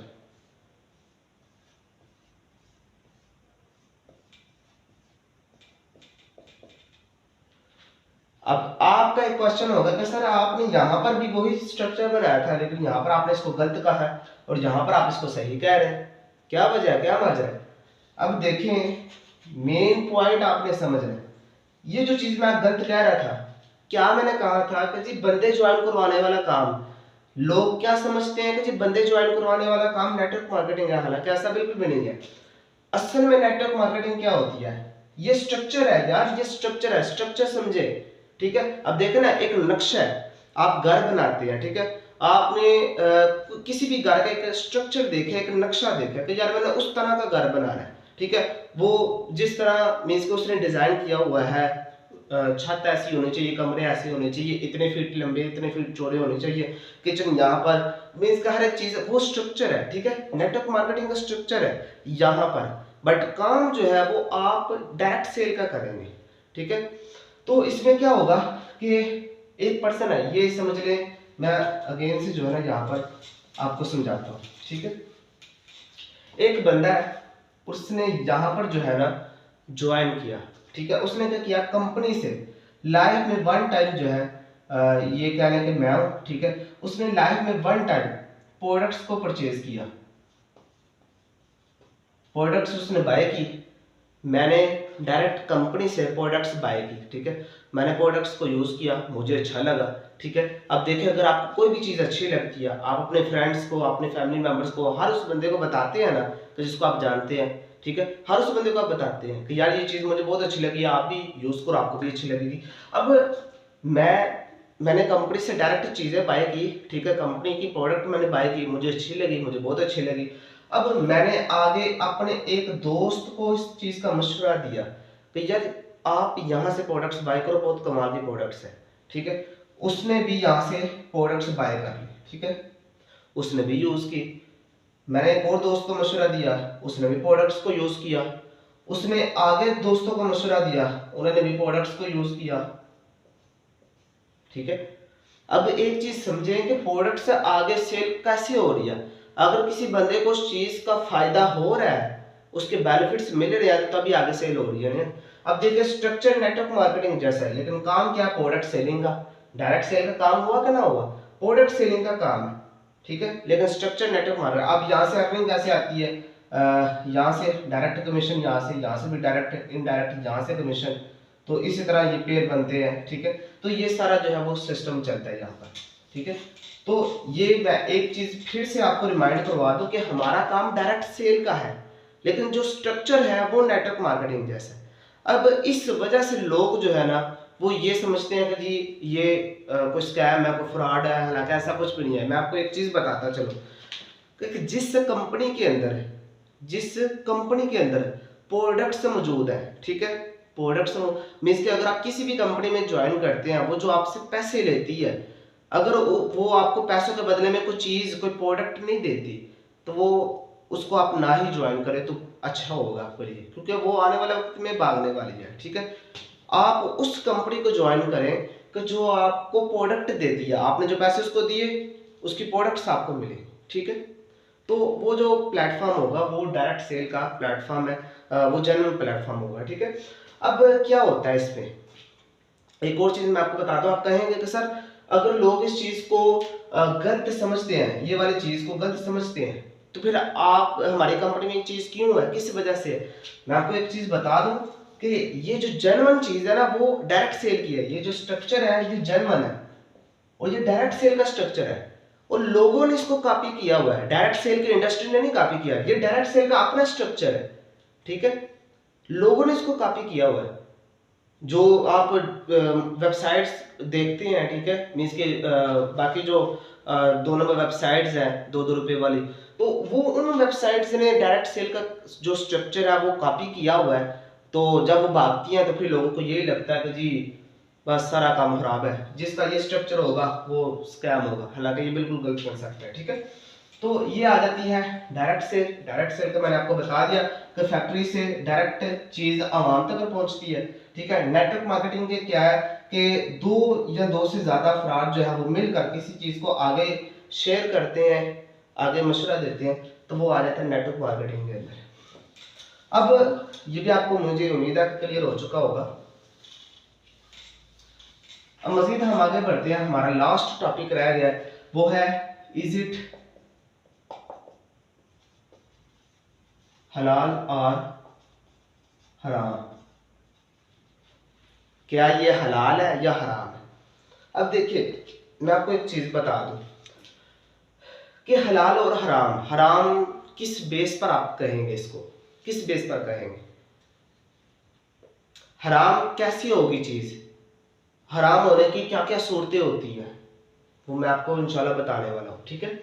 अब आपका एक क्वेश्चन होगा कि सर आपने यहाँ पर भी वही स्ट्रक्चर बनाया था लेकिन यहाँ पर आपने इसको गलत कहा है और यहाँ पर आप इसको सही कह रहे हैं, क्या वजह है, क्या वजह है? अब देखें, मेन पॉइंट आपने समझना है। ये जो चीज मैं गलत कह रहा था, क्या मैंने कहा था कि जी बंदे ज्वाइन करवाने वाला काम, लोग क्या समझते हैं कि जी बंदे ज्वाइन करवाने वाला काम नेटवर्क मार्केटिंग है, हालांकि ऐसा बिल्कुल भी नहीं है। असल में नेटवर्क मार्केटिंग क्या होती है? ये स्ट्रक्चर है यार, ये स्ट्रक्चर है, स्ट्रक्चर समझे, ठीक है। अब देखे ना, एक नक्शा है, आप घर बनाते हैं, ठीक है। आपने किसी भी घर का एक स्ट्रक्चर देखे, एक नक्शा देखा कि यार मैंने उस तरह का घर बनाना है, ठीक है। वो जिस तरह मीन्स को उसने डिजाइन किया हुआ है छत ऐसी होनी चाहिए, कमरे ऐसे होने चाहिए, इतने फीट लंबे, इतने फीट चौड़े होने चाहिए, किचन यहाँ पर, मीन्स का हर एक चीज वो स्ट्रक्चर है, ठीक है। नेटवर्क मार्केटिंग का स्ट्रक्चर है यहाँ पर, बट काम जो है वो आप डायरेक्ट सेल का करेंगे, ठीक है। तो इसमें क्या होगा कि एक पर्सन है, ये समझ लें, मैं अगेन से जो है ना यहाँ पर आपको समझाता हूँ, ठीक है। एक बंदा है, उसने यहाँ पर जो है ना ज्वाइन किया, ठीक है। उसने क्या किया, कंपनी से लाइफ में वन टाइम जो है ये कह लें कि मैं हूँ, ठीक है। उसने लाइफ में वन टाइम प्रोडक्ट्स को परचेज किया, प्रोडक्ट्स उसने बाय की, मैंने डायरेक्ट कंपनी से प्रोडक्ट्स बाय की, ठीक है। मैंने प्रोडक्ट्स को यूज किया, मुझे अच्छा लगा, ठीक है। अब देखिए, अगर आपको कोई भी चीज अच्छी लगती है, आप अपने फ्रेंड्स को, अपने फैमिली मेंबर्स को, हर उस बंदे को बताते हैं ना, तो जिसको आप जानते हैं, ठीक है, हर उस बंदे को आप बताते हैं कि यार ये चीज मुझे बहुत अच्छी लगी, आप भी यूज करो, आपको भी अच्छी लगेगी। अब मैंने कंपनी से डायरेक्ट चीजें बाय की, ठीक है, कंपनी की प्रोडक्ट मैंने बाय की, मुझे अच्छी लगी, मुझे बहुत अच्छी लगी। अब मैंने आगे अपने एक दोस्त को इस चीज का मशवरा दिया कि यार आप यहाँ से प्रोडक्ट्स बाय करो, बहुत कमाल की प्रोडक्ट्स है, ठीक है। उसने भी यहाँ से प्रोडक्ट्स बाय कर ली, ठीक है, उसने भी यूज की। मैंने एक और दोस्त को मशवरा दिया, उसने भी प्रोडक्ट्स को यूज किया। उसने आगे दोस्तों को मशवरा दिया, उन्होंने भी प्रोडक्ट्स को यूज किया, ठीक है। अब एक चीज समझें कि प्रोडक्ट से आगे सेल कैसे हो रही है। अगर किसी बंदे को उस चीज का फायदा हो रहा है, उसके बेनिफिट्स मिल रहे हैं, तभी आगे सेल हो रही है। अब देखिए, स्ट्रक्चर नेटवर्क मार्केटिंग जैसा है, लेकिन काम क्या, प्रोडक्ट सेलिंग का। डायरेक्ट सेल का काम हुआ कि ना हुआ, प्रोडक्ट सेलिंग का काम है, ठीक है। लेकिन स्ट्रक्चर नेटवर्क मार्केटिंग, अब यहाँ से अर्निंग कैसे आती है, यहाँ से डायरेक्ट कमीशन, यहाँ से भी डायरेक्ट, इनडायरेक्ट यहाँ से कमीशन, तो इसी तरह ये पेयर बनते हैं, ठीक है। तो ये सारा जो है वो सिस्टम चलता है यहाँ पर, ठीक है। तो ये मैं एक चीज फिर से आपको रिमाइंड करवा दूं कि हमारा काम डायरेक्ट सेल का है, लेकिन जो स्ट्रक्चर है वो नेटवर्क मार्केटिंग जैसा है। अब इस वजह से लोग जो है ना वो ये समझते हैं कि जी ये कोई स्कैम है, कोई फ्रॉड है, हालांकि ऐसा कुछ भी नहीं है। मैं आपको एक चीज बताता चलो कि जिस कंपनी के अंदर प्रोडक्ट्स मौजूद है, ठीक है, प्रोडक्ट्स मीन्स कि अगर आप किसी भी कंपनी में ज्वाइन करते हैं, वो जो आपसे पैसे लेती है, अगर वो आपको पैसों के बदले में कोई चीज, कोई प्रोडक्ट नहीं देती, तो वो उसको आप ना ही ज्वाइन करें तो अच्छा होगा आपके लिए, क्योंकि वो आने वाले वक्त में भागने वाली है, ठीक है। आप उस कंपनी को ज्वाइन करें कि जो आपको प्रोडक्ट देती है, आपने जो पैसे उसको दिए, उसकी प्रोडक्ट्स आपको मिले, ठीक है। तो वो जो प्लेटफॉर्म होगा वो डायरेक्ट सेल का प्लेटफॉर्म है, वो जेन्युइन प्लेटफॉर्म होगा, ठीक है। अब क्या होता है इसमें, एक और चीज मैं आपको बता दूं, आप कहेंगे कि सर अगर लोग इस चीज को गलत समझते हैं, ये वाली चीज को गलत समझते हैं, तो फिर आप हमारी कंपनी में ये चीज क्यों है, किस वजह से है। मैं आपको एक चीज बता दूं कि ये जो जेन्युइन चीज है ना वो डायरेक्ट सेल की है, ये जो स्ट्रक्चर है ये जेन्युइन है, और ये डायरेक्ट सेल का स्ट्रक्चर है, और लोगों ने इसको कॉपी किया हुआ है। डायरेक्ट सेल की इंडस्ट्री ने नहीं कॉपी किया, ये डायरेक्ट सेल का अपना स्ट्रक्चर है, ठीक है। लोगों ने इसको कॉपी किया हुआ है। जो आप वेबसाइट्स देखते हैं, ठीक है, मीन्स के बाकी जो 2 नंबर वेबसाइट्स हैं 2-2 रुपए वाली, तो वो उन वेबसाइट्स ने डायरेक्ट सेल का जो स्ट्रक्चर है वो कॉपी किया हुआ है। तो जब वो भागती हैं तो फिर लोगों को यही लगता है कि जी बस सारा काम खराब है, जिसका ये स्ट्रक्चर होगा वो स्कैम होगा, हालांकि ये बिल्कुल गलत कंसेप्ट है, ठीक है। तो ये आ जाती है डायरेक्ट सेल। डायरेक्ट सेल का मैंने आपको बता दिया कि फैक्ट्री से डायरेक्ट चीज आवाम तक पहुंचती है, ठीक है। नेटवर्क मार्केटिंग के क्या है कि 2 से ज्यादा अफराद जो है वो मिलकर किसी चीज को आगे शेयर करते हैं, आगे मशवरा देते हैं, तो वो आ जाता है नेटवर्क मार्केटिंग के अंदर। अब ये भी आपको मुझे उम्मीद है क्लियर हो चुका होगा। अब मजीद हम आगे बढ़ते हैं, हमारा लास्ट टॉपिक रह गया वो है इज इट हलाल और हराम, क्या ये हलाल है या हराम है। अब देखिए, मैं आपको एक चीज बता दूं कि हलाल और हराम, हराम किस बेस पर आप कहेंगे, इसको किस बेस पर कहेंगे, हराम कैसी होगी चीज, हराम होने की क्या क्या सूरतें होती है, वो मैं आपको इंशाल्लाह बताने वाला हूँ, ठीक है।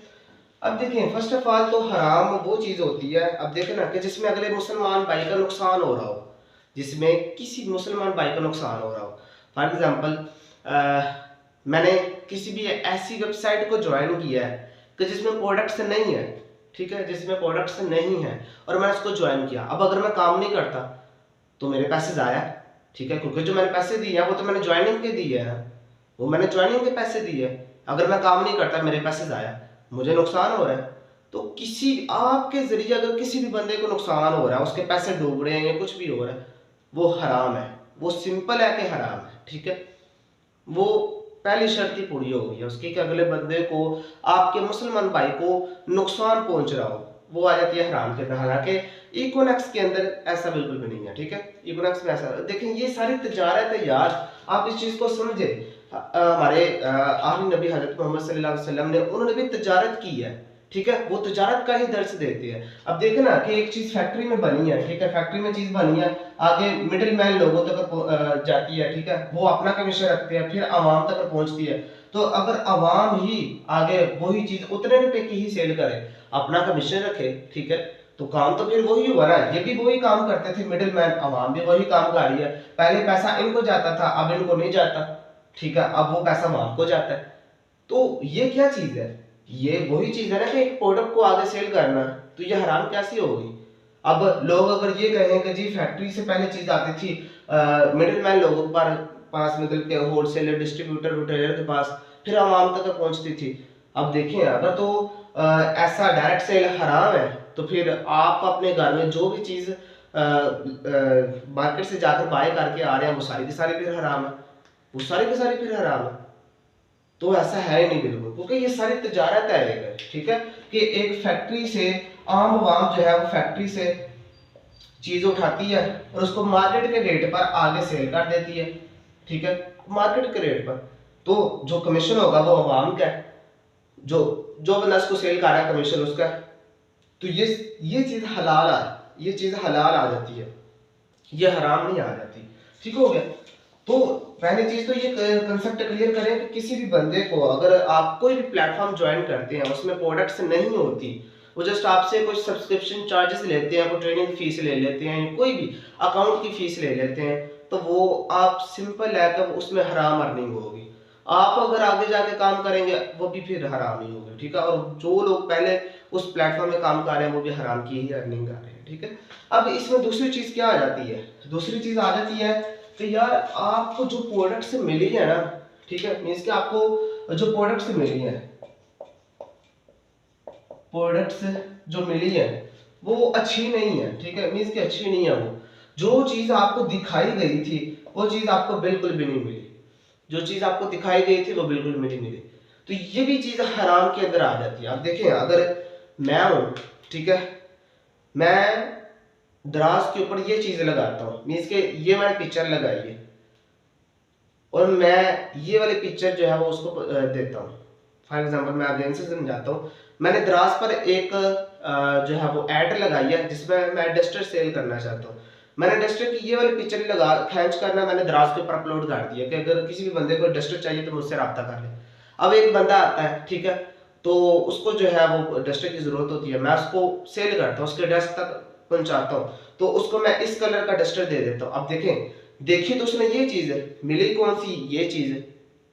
अब देखिए, फर्स्ट ऑफ ऑल तो हराम वो चीज होती है, अब देखें ना, कि जिसमें अगले मुसलमान भाई का नुकसान हो रहा हो, जिसमें किसी मुसलमान भाई का नुकसान हो रहा हो। फॉर एग्जांपल मैंने किसी भी ऐसी वेबसाइट को ज्वाइन किया है कि जिसमें प्रोडक्ट्स नहीं है, ठीक है, जिसमें प्रोडक्ट्स नहीं है, और मैंने उसको ज्वाइन किया। अब अगर मैं काम नहीं करता तो मेरे पैसे ज़ाया, ठीक है, क्योंकि जो मैंने पैसे दिए हैं वो तो मैंने ज्वाइनिंग के दिए हैं, वो मैंने ज्वाइनिंग के पैसे दिए। अगर मैं काम नहीं करता मेरे पैसे ज़ाया, मुझे नुकसान हो रहा है। तो किसी आपके जरिए अगर किसी भी बंदे को नुकसान हो रहा है, उसके पैसे डूब रहे हैं या कुछ भी हो रहा है, वो हराम है, वो सिंपल है कि हराम है, ठीक है। वो पहली शर्त ही पूरी हो गई है उसकी कि अगले बंदे को, आपके मुसलमान भाई को नुकसान पहुंच रहा हो, वो आ जाती है हराम के अंदर। हालांकि इकोनॉमिक्स के अंदर ऐसा बिल्कुल भी नहीं है, ठीक है। इकोनॉमिक्स में ऐसा, देखें ये सारी तिजारत है यार, आप इस चीज को समझे। हमारे आखिरी नबी हजरत मोहम्मद सल्लल्लाहु अलैहि वसल्लम ने, उन्होंने भी तिजारत की है, ठीक है, वो तिजारत का ही दर्स देते हैं। अब देखे ना कि एक चीज फैक्ट्री में बनी है, ठीक है, फैक्ट्री में चीज बनी है, आगे मिडिल मैन लोगों तक जाती है, ठीक है, वो अपना कमीशन रखते हैं, फिर आवाम तक पहुंचती है। तो अगर आवाम ही आगे वही चीज उतने रुपए की ही सेल करे, अपना कमीशन रखे, ठीक है, तो काम तो फिर वही हुआ ना। ये भी वही काम करते थे मिडिल मैन, आवाम भी वही काम कर रही है। पहले पैसा इनको जाता था, अब इनको नहीं जाता, ठीक है, अब वो पैसा आवाम को जाता है। तो ये क्या चीज है, ये वही चीज है ना कि एक प्रोडक्ट को आगे सेल करना, तो ये हराम कैसी होगी। अब लोग अगर ये कहें कि जी फैक्ट्री से पहले चीज आती थी मिडिल मैन लोगों पर पास, मतलब के होलसेलर, डिस्ट्रीब्यूटर, रिटेलर के पास, फिर आवाम तक पहुंचती थी। अब देखें अगर तो ऐसा डायरेक्ट सेल हराम है, तो फिर आप अपने घर में जो भी चीज मार्केट से जाकर बाय करके आ रहे हैं, वो सारी की सारी फिर हराम है, वो सारी की सारी फिर हराम है। तो ऐसा है ही नहीं बिल्कुल, क्योंकि ये सारी तिजारत है एक, ठीक है, कि एक फैक्ट्री से आम आवाम जो है वो फैक्ट्री से चीज उठाती है और उसको मार्केट के रेट पर आगे सेल कर देती है, ठीक है, मार्केट के रेट पर। तो जो कमीशन होगा वो आवाम का है, जो जो बंदा उसको सेल कर रहा है कमीशन उसका है। तो ये चीज हलाल आ, ये चीज हलाल आ जाती है, ये हराम नहीं आ जाती, ठीक हो गया। तो पहली चीज तो ये कंसेप्ट क्लियर करें कि किसी भी बंदे को अगर आप कोई भी प्लेटफॉर्म ज्वाइन करते हैं, उसमें प्रोडक्ट्स नहीं होती, वो जस्ट आपसे कुछ सब्सक्रिप्शन चार्जेस लेते हैं, कोई ट्रेनिंग फीस ले लेते हैं, कोई भी अकाउंट की फीस ले लेते हैं, तो वो आप सिंपल है कि उसमें हराम अर्निंग होगी। आप अगर आगे जाके काम करेंगे वो भी फिर हराम ही होगा, ठीक है। और जो लोग पहले उस प्लेटफॉर्म में काम कर रहे हैं वो भी हराम की ही अर्निंग कर रहे हैं, ठीक है। अब इसमें दूसरी चीज क्या आ जाती है, दूसरी चीज आ जाती है कि यार आपको जो प्रोडक्ट्स मिली है ना, ठीक है, मींस कि आपको जो प्रोडक्ट्स मिली है, प्रोडक्ट्स जो मिली है वो अच्छी नहीं है, ठीक है, मींस कि अच्छी नहीं है। वो जो चीज आपको दिखाई गई थी वो चीज आपको बिल्कुल भी नहीं मिली, जो चीज आपको दिखाई गई थी वो बिल्कुल भी नहीं मिली। तो ये भी चीज हराम के अंदर आ जाती है। आप देखें अगर मैं हूं, ठीक है, मैं दराज के ऊपर ये चीज लगाता हूँ, मीन्स के ये मैंने पिक्चर लगाई है और मैं ये वाली पिक्चर जो है वो उसको देता हूँ। फॉर एग्जांपल मैं अगेन से समझाता हूँ, मैंने दराज पर एक जो है वो ऐड लगाई है जिसमें मैं डस्टर सेल करना चाहता हूँ। मैंने डस्टर की ये वाली पिक्चर लगा खींच करना मैंने दराज के ऊपर अपलोड कर दिया कि अगर किसी भी बंदे को डस्टर चाहिए तो मुझसे रब्ता कर ले। अब एक बंदा आता है, ठीक है, तो उसको जो है वो डस्टर की जरूरत होती है, मैं उसको सेल करता हूँ, उसके डेस्क तक पहुंचाता हूँ, तो उसको मैं इस कलर का डस्टर दे देता हूँ। अब देखें, देखिए तो उसने ये चीज है मिली, कौन सी, ये चीज है,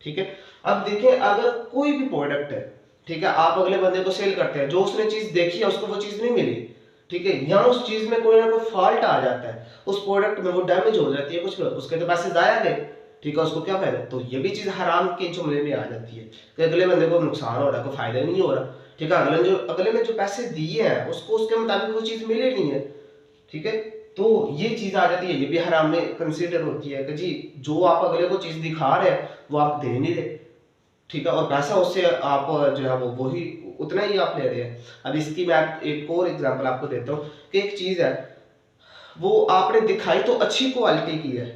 ठीक है। अब देखिए अगर कोई भी प्रोडक्ट है, ठीक है, आप अगले बंदे को सेल करते हैं, जो उसने चीज देखी है उसको वो चीज नहीं मिली, ठीक है, या उस चीज में कोई ना कोई फॉल्ट आ जाता है, उस प्रोडक्ट में वो डैमेज हो जाती है कुछ, उसके तो पैसे जाया गए, ठीक है, उसको क्या फायदा। तो ये भी चीज हराम के जुमले में आ जाती है कि अगले बंदे को नुकसान हो रहा है, कोई फायदा नहीं हो रहा, ठीक है, अगले ने जो पैसे दिए हैं उसको उसके मुताबिक वो चीज मिली नहीं है, ठीक है। तो ये चीज आ जाती है, ये भी हराम में कंसीडर होती है कि जी जो आप अगले को चीज दिखा रहे हैं वो आप दे नहीं रहे, ठीक है, और पैसा उससे आप जो है वो वही उतना ही आप ले रहे हैं। अब इसकी मैं एक और एग्जांपल आपको देता हूँ कि एक चीज है वो आपने दिखाई तो अच्छी क्वालिटी की है,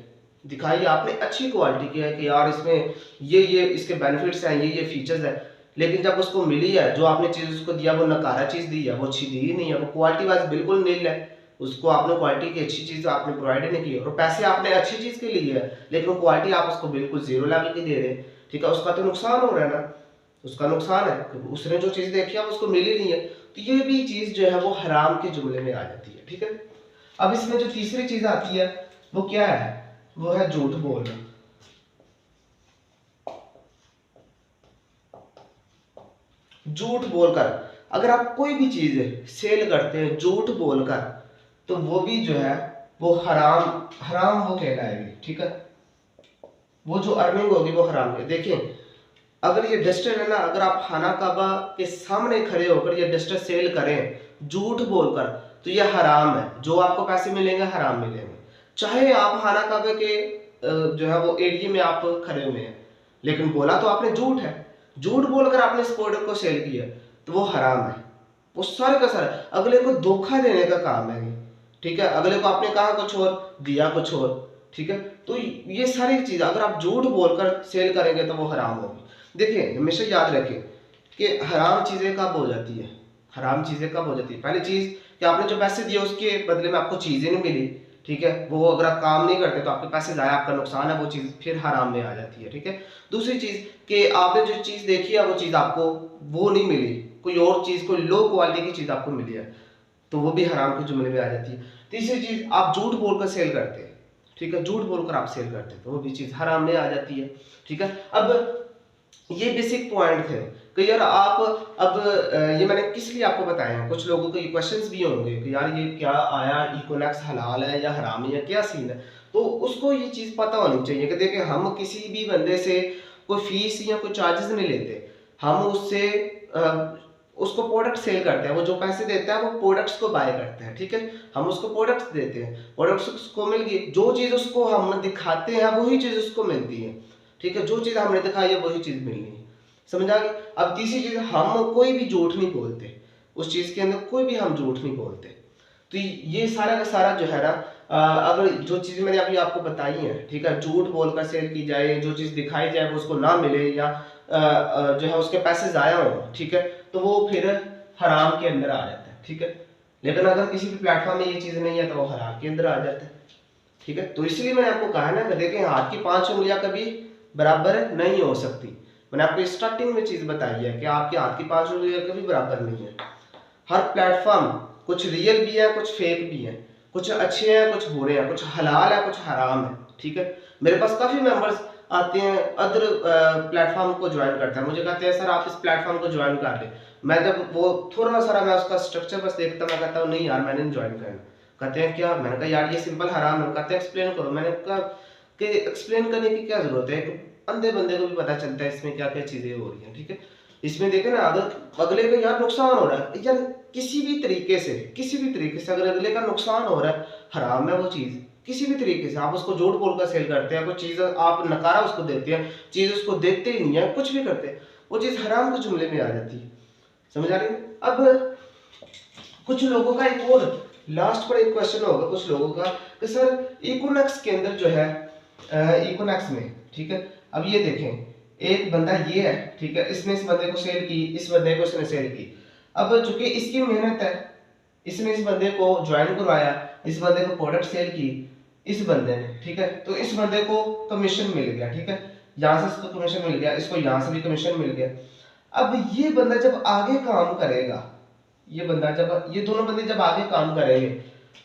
दिखाई आपने अच्छी क्वालिटी की है कि यार इसमें ये इसके बेनिफिट्स हैं, ये फीचर्स हैं, लेकिन जब उसको मिली है जो आपने चीज उसको दिया वो नकारा चीज दी है, वो अच्छी दी ही नहीं है, वो क्वालिटी वाइज बिल्कुल नील है, उसको आपने क्वालिटी की अच्छी चीज आपने प्रोवाइड नहीं की और पैसे आपने अच्छी चीज के लिए है, लेकिन क्वालिटी आप उसको बिल्कुल जीरो लेवल की दे रहे हैं, ठीक है, उसका तो नुकसान हो रहा है ना, उसका नुकसान है, उसने जो चीज देखी है उसको मिली नहीं है। तो ये भी चीज जो है वो हराम के जुमले में आ जाती है, ठीक है। अब इसमें जो तीसरी चीज आती है वो क्या है, वो है झूठ बोलना। झूठ बोलकर अगर आप कोई भी चीज सेल करते हैं झूठ बोलकर, तो वो भी जो है वो हराम हराम वो कहलाएगी, ठीक है। वो जो अर्निंग होगी वो हराम है। देखिए अगर ये डस्टर है ना, अगर आप खाना काबा के सामने खड़े होकर ये डस्टर सेल करें झूठ बोलकर, तो ये हराम है। जो आपको पैसे मिलेंगे हराम मिलेंगे, चाहे आप खाना काबे के जो है वो एरिया में आप खड़े हुए हैं, लेकिन बोला तो आपने झूठ है। झूठ बोलकर आपने इस प्रोडक्ट को सेल किया तो वो हराम है। वो सारे का सारा अगले को धोखा देने का काम है, ठीक है। अगले को आपने कहा कुछ और दिया कुछ और, ठीक है। तो ये सारी चीज अगर आप झूठ बोलकर सेल करेंगे तो वो हराम होगी। देखिए हमेशा याद रखें कि हराम चीजें कब हो जाती है, हराम चीजें कब हो जाती है। पहली चीज कि आपने जो पैसे दिए उसके बदले में आपको चीजें नहीं मिली, ठीक है। वो अगर आप काम नहीं करते तो आपके पैसे जाया, आपका नुकसान है, वो चीज फिर हराम में आ जाती है, ठीक है। दूसरी चीज कि आपने जो चीज देखी है वो चीज आपको वो नहीं मिली, कोई और चीज, कोई लो क्वालिटी की चीज आपको मिली है, तो वो भी हराम के जुमले में आ जाती है। तीसरी चीज आप झूठ बोलकर सेल करते हैं, ठीक है, झूठ बोलकर आप सेल करते हैं तो वो भी चीज हराम में आ जाती है, ठीक है। अब ये बेसिक पॉइंट थे कि यार आप अब ये मैंने किस लिए आपको बताया है। कुछ लोगों के क्वेश्चंस भी होंगे कि यार ये क्या आया, इकोनॉक्स हलाल है या हराम है या क्या सीन है, तो उसको ये चीज पता होनी चाहिए कि देखिए हम किसी भी बंदे से कोई फीस या कोई चार्जेस नहीं लेते, हम उससे उसको प्रोडक्ट सेल करते हैं। वो जो पैसे देता है वो प्रोडक्ट्स को बाय करते हैं, ठीक है। हम उसको प्रोडक्ट्स देते हैं, प्रोडक्ट्स उसको मिल गई, जो चीज उसको हम दिखाते हैं वही चीज उसको मिलती है, ठीक है। जो चीज हमने दिखाई है वही चीज मिलनी है, समझ आ गई। अब तीसरी चीज, हम कोई भी झूठ नहीं बोलते, उस चीज के अंदर कोई भी हम झूठ नहीं बोलते। तो ये सारा का सारा जो है ना, अगर जो चीज मैंने अभी आपको बताई है, ठीक है, झूठ बोलकर सेल की जाए, जो चीज दिखाई जाए वो उसको ना मिले या जो है उसके पैसे जाया हो, ठीक है, तो वो फिर हराम के अंदर आ जाता है, ठीक है। लेकिन अगर किसी भी प्लेटफॉर्म में ये चीज नहीं है तो वो हराम के अंदर आ जाता है, ठीक है। तो इसलिए मैंने आपको कहा ना, देखें हाथ की 5 उंगलियां कभी बराबर नहीं हो सकती। मैंने आपको स्टार्टिंग में चीज बताई है कि आपके हाथ की 5 उंगलियां कभी बराबर नहीं है। हर प्लेटफॉर्म कुछ रियल भी है, कुछ फेक भी है, कुछ अच्छे हैं, कुछ बुरे हैं, कुछ हलाल है, कुछ हराम है, ठीक है। मेरे पास काफी मेंबर्स आते हैं, अदर प्लेटफॉर्म को ज्वाइन करते हैं, मुझे कहते हैं सर आप इस प्लेटफॉर्म को ज्वाइन कर ले। मैं जब वो थोड़ा सा मैं उसका स्ट्रक्चर बस देखता, मैं कहता हूँ नहीं यार मैंने नहीं ज्वाइन करना। कहते हैं क्या, मैंने कहा यार ये सिंपल हराम है। कहते हैं एक्सप्लेन करो। मैंने कहा कि एक्सप्लेन करने की क्या जरूरत है, अंधे बंदे को भी पता चलता है इसमें क्या क्या चीजें हो रही हैं, ठीक है। इसमें देखे ना, अगर अगले का यार नुकसान हो रहा है, यार किसी भी तरीके से, किसी भी तरीके से अगर अगले का नुकसान हो रहा है, हराम है वो चीज। किसी भी तरीके से आप उसको झूठ बोलकर सेल करते हैं, कोई चीज आप नकारा उसको देते हैं, चीज उसको देते ही नहीं है, कुछ भी करते हैं, वो चीज हराम के जुमले में आ जाती है, समझ आ रही है। अब कुछ लोगों का एक और लास्ट पर एक क्वेश्चन होगा कुछ लोगों का कि सर इकोनॉक्स के अंदर जो है, इकोनॉक्स में, ठीक है, अब ये देखें एक बंदा ये है, ठीक है, इसने इस बंदे को सेल की, इस बंदे को इसने सेल की। अब चूंकि इसकी मेहनत है, इसने इस बंदे को ज्वाइन करवाया, इस बंदे को प्रोडक्ट सेल की इस बंदे ने, ठीक है, तो इस बंदे को कमीशन मिल गया, ठीक है, यहाँ से इसको कमीशन मिल गया, इसको यहाँ से भी कमीशन मिल गया। अब ये बंदा जब आगे काम करेगा, ये बंदा जब, ये दोनों बंदे जब आगे काम करेंगे,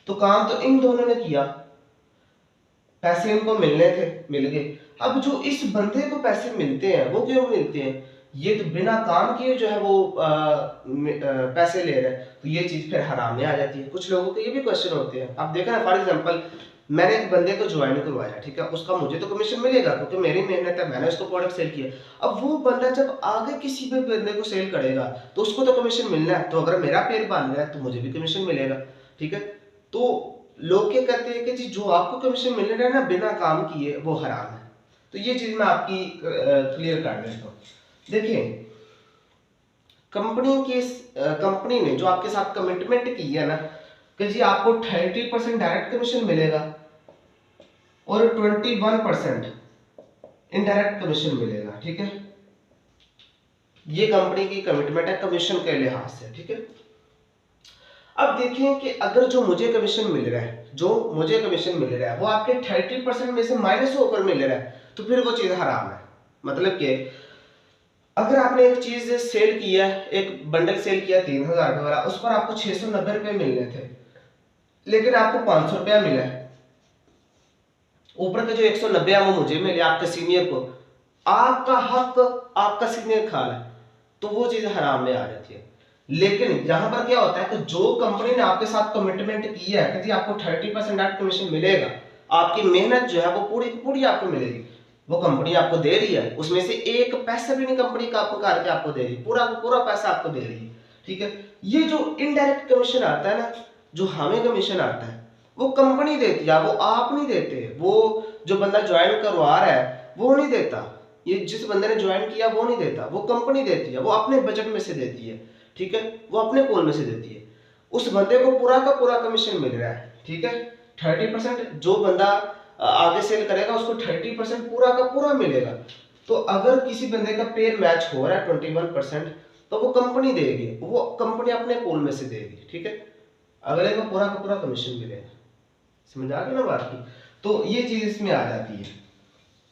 तो काम तो इन दोनों ने किया, पैसे इनको मिलने थे, मिल गए। अब जो इस बंदे को पैसे मिलते हैं वो क्यों मिलते हैं, ये तो बिना काम किए जो है वो पैसे ले रहे हैं, तो ये चीज फिर हराम में आ जाती है। कुछ लोगों के ये भी क्वेश्चन होते हैं। अब देखा ना, फॉर एग्जांपल मैंने एक बंदे को ज्वाइन करवाया, ठीक है, उसका मुझे तो कमीशन मिलेगा क्योंकि मेरी मेहनत है, मैंने उसको प्रोडक्ट सेल किया। अब वो बंदा जब आगे किसी भी बंदे को सेल करेगा तो उसको तो कमीशन मिलना है, तो अगर मेरा पेड़ बांध रहा है तो मुझे भी कमीशन मिलेगा, ठीक है। तो लोग क्या कहते हैं कि जी जो आपको कमीशन मिल रहा है ना बिना काम किए, वो हराम है। तो ये चीज मैं आपकी क्लियर कर देता हूँ। देखिए कंपनी ने जो आपके साथ कमिटमेंट की है ना कि जी आपको 30% डायरेक्ट कमीशन मिलेगा और 21% इनडायरेक्ट कमीशन मिलेगा, ठीक है, ये कंपनी की कमिटमेंट है कमीशन के लिहाज से, ठीक है। अब देखिए कि अगर जो मुझे कमीशन मिल रहा है, जो मुझे कमीशन मिल रहा है वो आपके 30% में से माइनस होकर मिल रहा है, तो फिर वो चीज हराम है। मतलब कि अगर आपने एक चीज सेल किया, एक बंडल सेल किया 3000 रुपए वाला, उस पर आपको 690 रुपए मिलने थे, लेकिन आपको 500 रुपया मिला है, ऊपर के जो 190 है वो मुझे मिले, आपके सीनियर को। आपका हक आपका सीनियर खा रहा है, तो वो चीज़ हराम में आ जाती है। लेकिन यहाँ पर क्या होता है कि जो कंपनी ने आपके साथ कमिटमेंट की है कि जी आपको 30% नेट कमीशन मिलेगा, आपकी मेहनत जो है वो पूरी की पूरी आपको मिलेगी, वो कंपनी आपको दे रही है, उसमें से एक पैसा भी नहीं कंपनी का आपको करके आपको दे रही है, पूरा पूरा पैसा आपको दे रही है, ठीक है। ये जो इनडायरेक्ट कमीशन आता है ना, जो हमें कमीशन आता है वो कंपनी देती है, वो आप नहीं देते, वो जो बंदा ज्वाइन करवा रहा है वो नहीं देता, ये जिस बंदे ने ज्वाइन किया वो नहीं देता, वो कंपनी देती है, वो अपने बजट में से देती है, ठीक है, वो अपने पोल में से देती है, उस बंदे को पूरा का पूरा कमीशन मिल रहा है, ठीक है। 30% जो बंदा आगे सेल करेगा उसको 30% पूरा का पूरा मिलेगा। तो अगर किसी बंदे का पेयर मैच हो रहा है 21%, तो वो कंपनी देगी, वो कंपनी अपने पोल में से देगी, ठीक है, अगले को पूरा का पूरा कमीशन मिलेगा। समझ आ गई ना बात की। तो ये चीज इसमें आ जाती है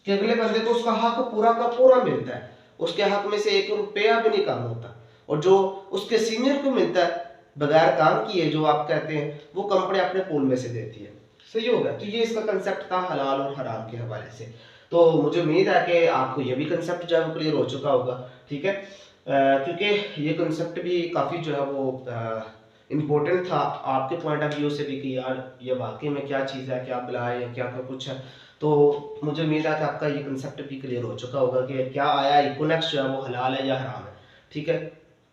कि अगले बंदे को उसका हक पूरा का पूरा मिलता है, उसके हक में से 1 रुपया भी नहीं कम होता, और जो उसके सीनियर को मिलता है बगैर काम किए, जो आप कहते हैं, वो कंपनी अपने पूल में से देती है। सही होगा। तो ये इसका कंसेप्ट था हलाल और हराम के हवाले से। तो मुझे उम्मीद है कि आपको ये भी कंसेप्ट जो है वो क्लियर हो चुका होगा, ठीक है, क्योंकि ये कंसेप्ट भी काफ़ी जो है वो इम्पोर्टेंट था आपके पॉइंट ऑफ व्यू से भी कि यार ये वाकई में क्या चीज़ है, क्या बला है या क्या क्या कुछ है। तो मुझे उम्मीद है कि आपका ये कंसेप्ट भी क्लियर हो चुका होगा कि क्या आया इकोनेक्स जो है वो हलाल है या हराम है, ठीक है।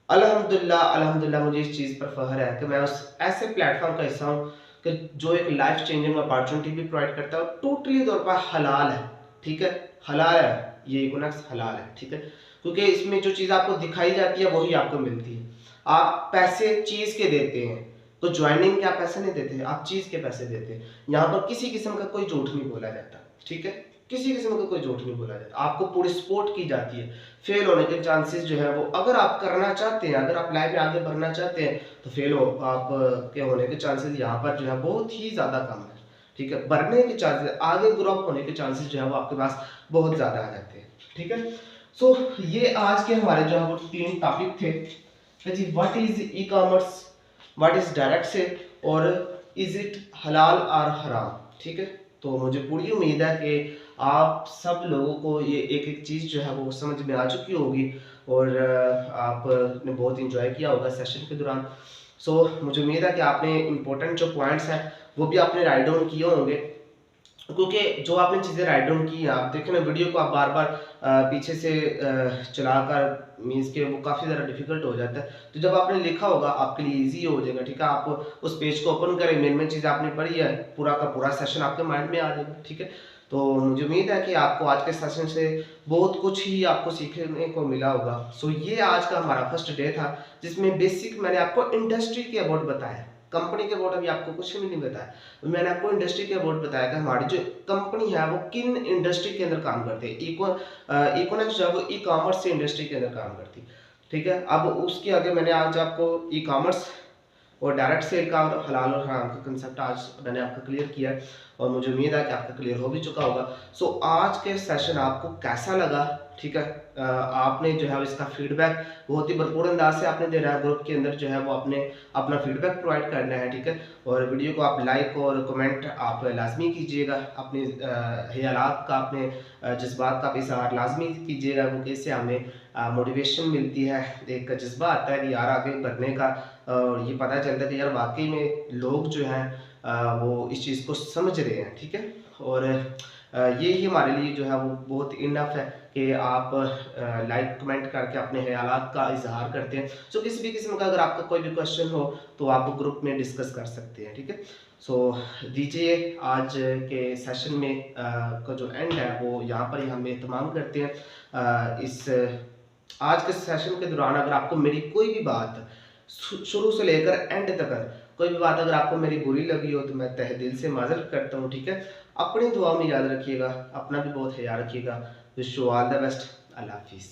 अल्हम्दुलिल्लाह अल्हम्दुलिल्लाह मुझे इस चीज़ पर फख्र है कि मैं उस ऐसे प्लेटफॉर्म का हिस्सा हूँ कि जो एक लाइफ चेंजिंग अपॉर्चुनिटी भी प्रोवाइड करता है और टोटली तौर पर हलाल है, ठीक है, हलाल है, ये इकोनेक्स हलाल है, ठीक है, क्योंकि इसमें जो चीज़ आपको दिखाई जाती है वही आपको मिलती है। आप पैसे चीज़ के देते हैं, तो ज्वाइनिंग के आप पैसे नहीं देते, आप चीज़ के पैसे देते हैं। यहाँ पर किसी किस्म का कोई झूठ नहीं बोला जाता, ठीक है, किसी किस्म का कोई झूठ नहीं बोला जाता, आपको पूरी सपोर्ट की जाती है। फेल होने के चांसेस जो है वो, अगर आप करना चाहते हैं, अगर आप लाइफ में आगे बढ़ना चाहते हैं, तो फेल हो आप के होने के चांसेस यहाँ पर जो है बहुत ही ज़्यादा कम है, ठीक है। बढ़ने के चांसेस, आगे ग्रो अप होने के चांसेस जो है वो आपके पास बहुत ज़्यादा आ जाते हैं, ठीक है। सो ये आज के हमारे जो है वो 3 टॉपिक थे जी। What is e commerce, what is direct sale, और इज इट हलाल और हराम, ठीक है। तो मुझे पूरी उम्मीद है कि आप सब लोगों को ये एक एक चीज़ जो है वो समझ में आ चुकी होगी, और आपने बहुत इंजॉय किया होगा सेशन के दौरान। सो मुझे उम्मीद है कि आपने इम्पोर्टेंट जो पॉइंट्स हैं वो भी आपने राइट डाउन किए होंगे, क्योंकि जो आपने चीज़ें राइट डाउन की, आप देखें ना वीडियो को आप बार बार पीछे से चलाकर मीन्स के वो काफ़ी ज़्यादा डिफिकल्ट हो जाता है। तो जब आपने लिखा होगा आपके लिए इजी हो जाएगा, ठीक है। आप उस पेज को ओपन करें, मेन चीज़ आपने पढ़ी है, पूरा का पूरा सेशन आपके माइंड में आ जाएगा, ठीक है। तो मुझे उम्मीद है कि आपको आज के सेशन से बहुत कुछ ही आपको सीखने को मिला होगा। सो ये आज का हमारा फर्स्ट डे था, जिसमें बेसिक मैंने आपको इंडस्ट्री के अबाउट बताया, कंपनी के अबाउट अभी आपको कुछ भी नहीं बताया। मैंने आपको इंडस्ट्री के अबाउट बताया कि हमारी जो कंपनी है वो किन इंडस्ट्री के अंदर काम करती है। इकोनेक्स जो है वो ई कॉमर्स से इंडस्ट्री के अंदर काम करती है, ठीक है। अब उसके आगे मैंने आज आपको ई कॉमर्स और डायरेक्ट सेल का और हलाल और हराम का कंसेप्ट आज मैंने आपको क्लियर किया है, और मुझे उम्मीद है कि आपका क्लियर हो भी चुका होगा। सो आज के सेशन आपको कैसा लगा, ठीक है। आपने जो है इसका फीडबैक बहुत ही भरपूर अंदाज से आपने देना है, ग्रुप के अंदर जो है वो आपने अपना फीडबैक प्रोवाइड करना है, ठीक है। और वीडियो को आप लाइक और कमेंट आप लाजमी कीजिएगा, अपने ख्यालात का, अपने जज्बात का इजहार लाजमी कीजिएगा, क्योंकि इससे हमें मोटिवेशन मिलती है, एक जज्बा आता है कि यार आगे बढ़ने का, और ये पता चलता है कि यार वाकई में लोग जो हैं वो इस चीज़ को समझ रहे हैं, ठीक है। और ये ही हमारे लिए जो है वो बहुत इनफ है कि आप लाइक कमेंट करके अपने ख्यालात का इजहार करते हैं। सो किसी भी किस्म का अगर आपका कोई भी क्वेश्चन हो तो आप ग्रुप में डिस्कस कर सकते हैं, ठीक है। सो दीजिए आज के सेशन में का जो एंड है वो यहाँ पर ही हम इत्माम करते हैं। इस आज के सेशन के दौरान अगर आपको मेरी कोई भी बात शुरू से लेकर एंड तक कोई भी बात अगर आपको मेरी बुरी लगी हो तो मैं तहे दिल से माजरत करता हूँ, ठीक है। अपनी दुआ में याद रखिएगा, अपना भी बहुत ख्याल रखिएगा। Wish you all the best. अल्लाह हाफिज़।